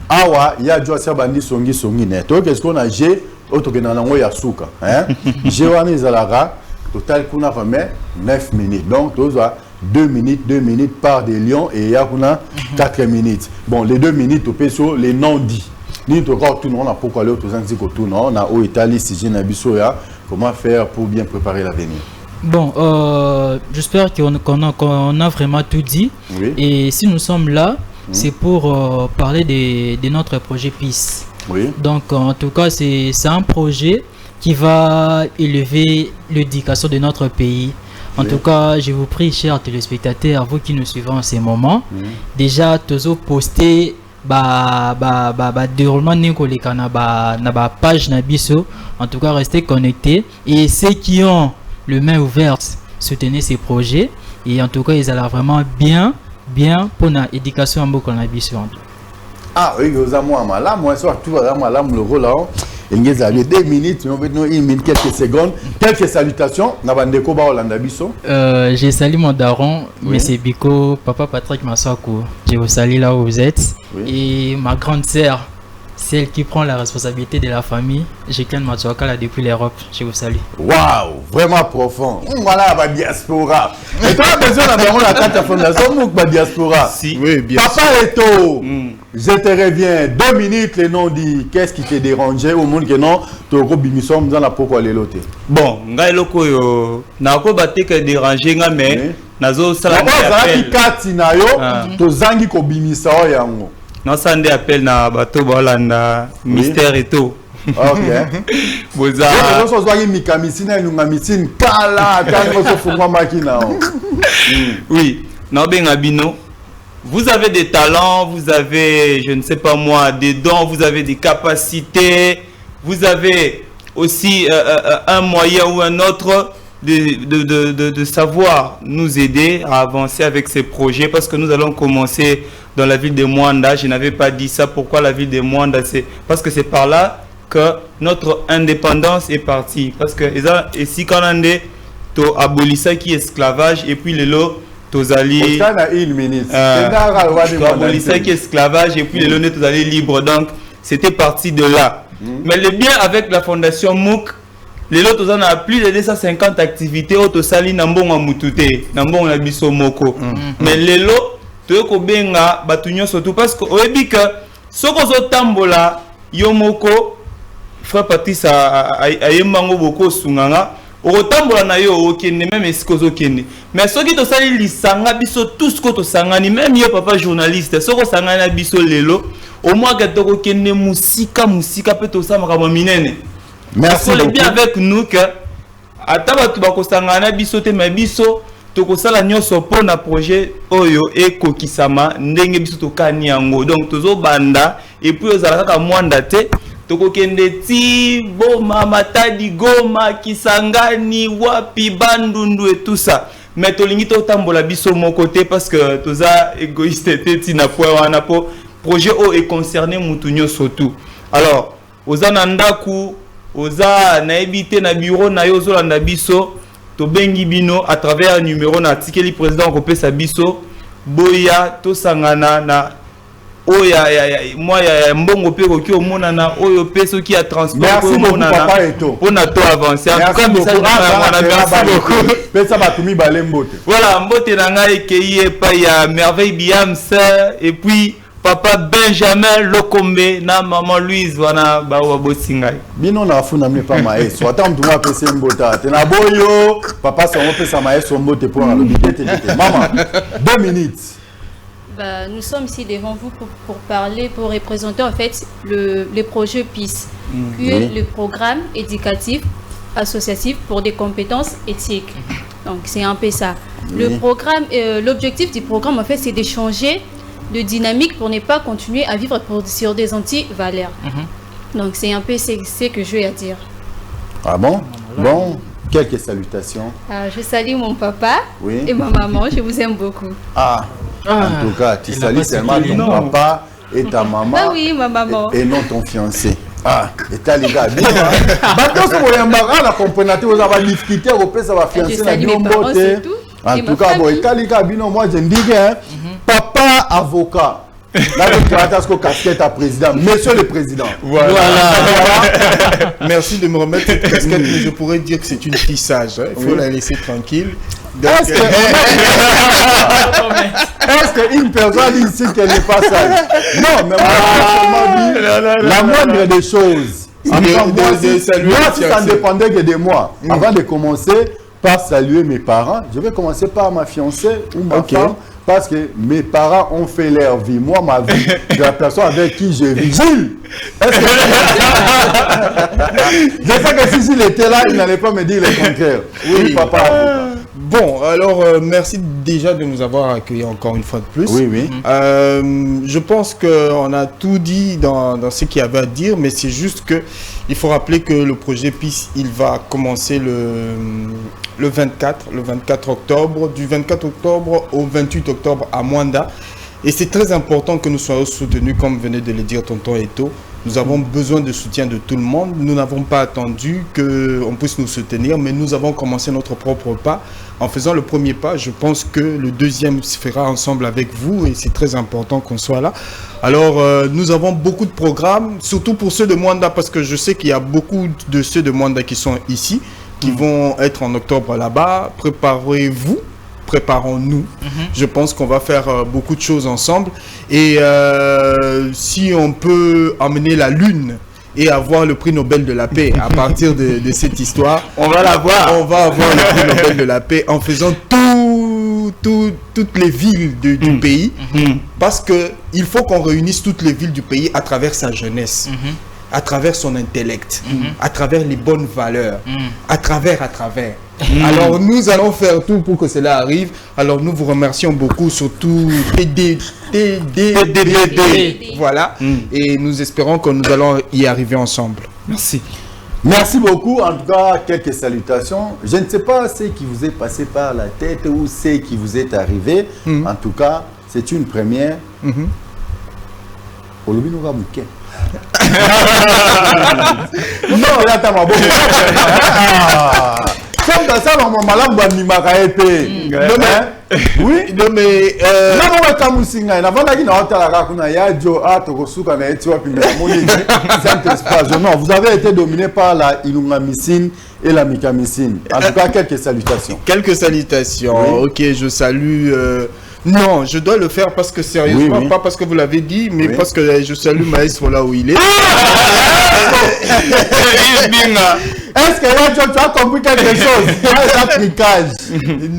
awa ya jo sia bandi songi net. Donc qu'est-ce qu'on a j'ai autogena nango ya suka, hein? J'ai wani zalara total kuna vraiment 9 minutes. Donc tu as 2 minutes par des lions et ya kuna 4 minutes. Bon, les 2 minutes au peso les non dits. Ni to ko tout non na pourquoi le to zanzi ko tout non na o Italie si j'ai na biso ya comment faire pour bien préparer l'avenir. Bon, j'espère qu'on a vraiment tout dit. Oui. Et si nous sommes là, c'est pour parler de notre projet PIS. Oui. Donc, en tout cas, c'est un projet qui va élever l'éducation de notre pays. En tout cas, je vous prie, chers téléspectateurs, vous qui nous suivez en ces moments, déjà, tous posté déroulement na page nabiso. En tout cas, restez connectés. Et ceux qui ont le main ouverte, soutenez ces projets. Et en tout cas, ils allaient vraiment bien pour l'éducation en beaucoup nabiso. Ah oui, vous avez moi là, moi soir tout va là, le rôle là. Il y a 2 minutes, une minute, quelques secondes, quelques salutations. Nabandeko ba Olanda biso. J'ai salué mon daron, Monsieur Biko, papa Patrick Massakou. Je vous salue là où vous êtes. Et ma grande sœur, celle qui prend la responsabilité de la famille, Jacqueline Matsuakala depuis l'Europe. Je vous salue. Waouh, vraiment profond. Voilà la diaspora. Et toi, besoin d'avoir la carte à fondation ou la diaspora? Si. Oui, bien Papa Eto, je te reviens. 2 minutes, les noms dit qu'est-ce qui te dérangeait au monde que non, tu as bimisson dans la pourquoi les lotés. Bon, ngai loko yo, na ko batte que déranger nga mais nazo sala appel. Kati na yo, to zangi ko bimisa yango. Non, ça ne appelle na bateau bolanda mystère et tout. OK. Boza. Nous sommes zoagi mikamisina nungamisine kala quand on se fuma makina. Oui, non ben abino. Vous avez des talents, vous avez je ne sais pas moi des dons, vous avez des capacités, vous avez aussi un moyen ou un autre de savoir nous aider à avancer avec ces projets parce que nous allons commencer dans la ville de Mwanda. Je n'avais pas dit ça. Pourquoi la ville de Mwanda? C'est parce que c'est par là que notre indépendance est partie. Parce que ici quand on est to abolisa qui esclavage et puis lelo tozali une minute. abolisa qui esclavage et puis lelo ne tozali libre. Donc c'était parti de là. Mais le bien avec la fondation MOOC, lelo tozana a plus de 250 activités au tosali na mbongo mutute na mbongo na biso moko. Mais lelo toyoko benga batunyo surtout parce que oyebi que soko zo tambola yo moko frère Patrice ayembango boko sunganga otambola na yo okende même esiko zo kende. Mais soki to sali lisanga biso tout ce que to sangani même yo papa journaliste soko sangana biso lelo au moins que to kende musika pe to samaka minene. Merci beaucoup. Bien avec nous que ataba tu bako sangana biso te mais biso tokosala nyonso pona projet oyo ekokisama ndenge biso tokani yango. Donc tozo banda et puis ozala kaka mwanda te tokokende ti Boma Matadi Goma Kisangani wapi Bandundu et tout ça. Mais tolingi totambola biso mon côté parce que toza égoïste te ti na po wana po projet o est concerné mutunyo surtout. Alors ozana ndaku oza na ebité na bureau na yo zolanda biso to bengi bino à travers un numéro na tikeli président kopesa biso boya to sangana na oya moi ya mbongo pe ko ki omona na oyo peso ki a transport ko omona na on a to avancer en tout cas message na merci beaucoup pesa batumi balembote voilà mbote na ngai ke pa ya merveille Biams et puis papa Benjamin Lokombe na maman Louise wana ba wa bosingai bino na funa me pa maeso ata mtu mwa pesa mbota te na boyo papa so pesa maeso mbote pour na lobité maman 2 minutes. Bah, nous sommes ici devant vous pour parler, pour représenter en fait le projet PIS, qui est le programme éducatif associatif pour des compétences éthiques. Donc c'est un peu ça. Le programme, l'objectif du programme en fait c'est de changer de dynamique pour ne pas continuer à vivre sur des anti-valeurs. Donc c'est un peu ce que je vais à dire. Ah bon? Bon, quelques salutations. Je salue mon papa et ma maman, je vous aime beaucoup. En tout cas, tu salues seulement ton papa et ta maman. Ah oui, ma maman. Et non ton fiancé. Et t'as les gars, bien. Maintenant, si vous avez la comprenate, vous avez difficulté à repérer sa fiancée. Je salue mes parents, c'est tout. En tout cas, bon, et t'as les gars, moi je dis que papa avocat. Là, tu as ce casquette à président. Monsieur le président. Voilà. Merci de me remettre cette casquette, mais je pourrais dire que c'est une fille sage. Il faut la laisser tranquille. Est-ce qu'une personne dit ici qu'elle n'est pas sage? Non, mais moi, la moindre des choses. Moi, si ça ne dépendait que de moi, avant de commencer par saluer mes parents, je vais commencer par ma fiancée ou ma femme. Parce que mes parents ont fait leur vie. Moi, ma vie, de la personne avec qui je vis. Gilles, est-ce que... je sais que si Gilles était là, il n'allait pas me dire le contraire. Oui, papa. Bon, alors, merci déjà de nous avoir accueillis encore une fois de plus. Oui. Je pense qu'on a tout dit dans ce qu'il y avait à dire, mais c'est juste que il faut rappeler que le projet PIS, il va commencer le 24 octobre, du 24 octobre au 28 octobre à Mwanda. Et c'est très important que nous soyons soutenus, comme venait de le dire tonton Eto. Nous avons besoin de soutien de tout le monde. Nous n'avons pas attendu qu'on puisse nous soutenir, mais nous avons commencé notre propre pas. En faisant le premier pas, je pense que le deuxième se fera ensemble avec vous et c'est très important qu'on soit là. Alors, nous avons beaucoup de programmes, surtout pour ceux de Mwanda, parce que je sais qu'il y a beaucoup de ceux de Mwanda qui sont ici, qui vont être en octobre là-bas. Préparez-vous. Préparons-nous. Je pense qu'on va faire beaucoup de choses ensemble. Et si on peut emmener la Lune et avoir le prix Nobel de la paix à partir de cette histoire, on va l'avoir. On va avoir le prix Nobel de la paix en faisant toutes les villes du pays. Parce qu'il faut qu'on réunisse toutes les villes du pays à travers sa jeunesse. À travers son intellect, à travers les bonnes valeurs, à travers. Alors nous allons faire tout pour que cela arrive. Alors nous vous remercions beaucoup, surtout TD. Voilà. Et nous espérons que nous allons y arriver ensemble. Merci. Merci beaucoup. En tout cas, quelques salutations. Je ne sais pas ce qui vous est passé par la tête ou ce qui vous est arrivé. En tout cas, c'est une première. Non, là, t'as ma bonne. Comme dans ça, maman, malade, bani makaete. Oui. Non mais. Non, on va t'amusinga. N'avant d'aller dans la rakuna, ya jo a tokosuka na etiwa puis Saint-Espace. Non, vous avez été dominé par la ilungamycine et la micamycine. En tout cas, quelques salutations. Quelques salutations. Oui. Ok, je salue. Non, je dois le faire parce que sérieusement, Oui. pas parce que vous l'avez dit, mais Oui. parce que je salue Maestro là où il est. Est-ce que là, tu as compris quelque chose?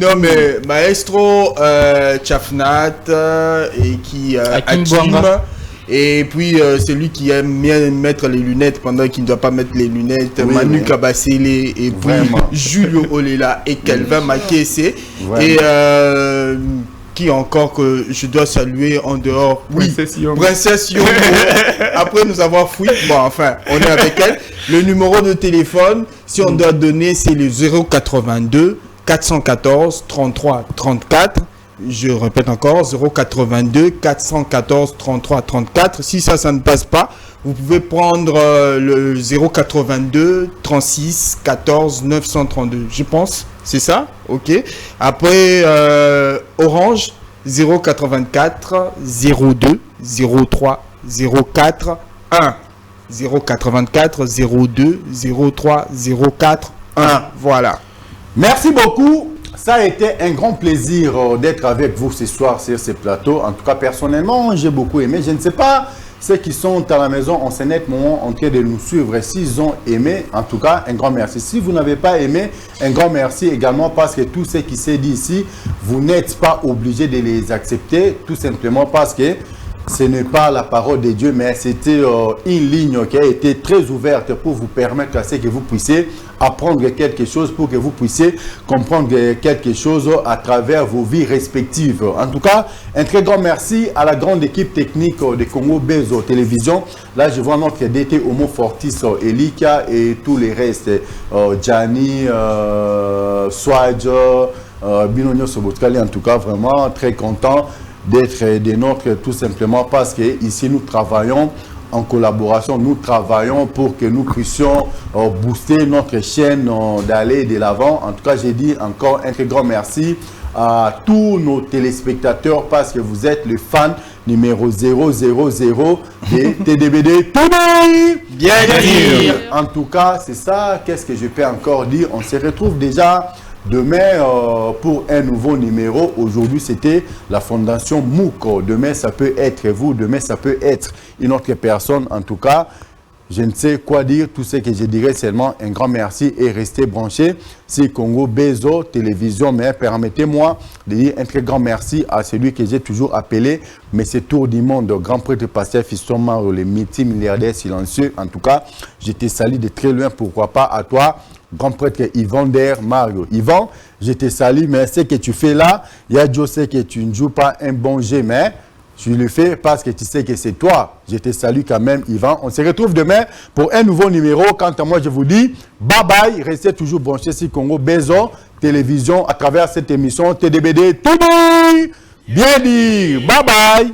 Non mais Maestro, Chafnat et qui Hakim Hakim. Bouanga. Et puis celui qui aime bien mettre les lunettes pendant qu'il ne doit pas mettre les lunettes, Oui, Manu oui. Kabasele et puis Vraiment. Julio Olela et Kelvin Makese. Vraiment. Et qui encore que je dois saluer en dehors? Princesse Yongo. Princesse Yongo. Après nous avoir fouillé, bon enfin, on est avec elle. Le numéro de téléphone, si on doit donner, c'est le 082 414 33 34. Je répète encore, 082 414 33 34. Si ça ne passe pas, vous pouvez prendre le 082 36 14 932. Je pense, c'est ça? Ok. Après, Orange, 084 02 03 04 1. 084 02 03 04 1. Voilà. Merci beaucoup. Ça a été un grand plaisir d'être avec vous ce soir sur ce plateau. En tout cas, personnellement, j'ai beaucoup aimé. Je ne sais pas ceux qui sont à la maison en ce net moment en train de nous suivre. S'ils ont aimé, en tout cas, un grand merci. Si vous n'avez pas aimé, un grand merci également parce que tout ce qui s'est dit ici, vous n'êtes pas obligé de les accepter, tout simplement parce que ce n'est pas la parole de Dieu, mais c'était une ligne qui a été très ouverte pour vous permettre à ce que vous puissiez apprendre quelque chose, pour que vous puissiez comprendre quelque chose à travers vos vies respectives. En tout cas, un très grand merci à la grande équipe technique de Congo Bezo Télévision. Là, je vois notre DT Homo Fortis, Elika et tous les restes. Gianni, Swage, Binonio Sobotkali, en tout cas, vraiment très content d'être des nôtres, tout simplement parce que ici nous travaillons en collaboration, nous travaillons pour que nous puissions booster notre chaîne, d'aller de l'avant. En tout cas, j'ai dit encore un très grand merci à tous nos téléspectateurs parce que vous êtes le fan numéro 000 de TDBD. Bien dire. En tout cas, c'est ça. Qu'est-ce que je peux encore dire? On se retrouve déjà demain pour un nouveau numéro. Aujourd'hui, c'était la Fondation Mouko. Demain, ça peut être vous. Demain, ça peut être une autre personne. En tout cas, je ne sais quoi dire. Tout ce que je dirais, seulement un grand merci et restez branchés. C'est Congo Bezo Télévision. Mais permettez-moi de dire un très grand merci à celui que j'ai toujours appelé Monsieur Tour du Monde, grand prêtre pasteur Fiston Maro, le multimilliardaire silencieux. En tout cas, je te salue de très loin. Pourquoi pas à toi, grand prêtre Yvan Der Mario. Yvan, je te salue, mais ce que tu fais là, il y a Dieu sait que tu ne joues pas un bon jeu, mais tu le fais parce que tu sais que c'est toi. Je te salue quand même, Yvan. On se retrouve demain pour un nouveau numéro. Quant à moi, je vous dis bye bye. Restez toujours branchés sur Congo Bezo Télévision à travers cette émission TDBD. Bien dit. Bye bye.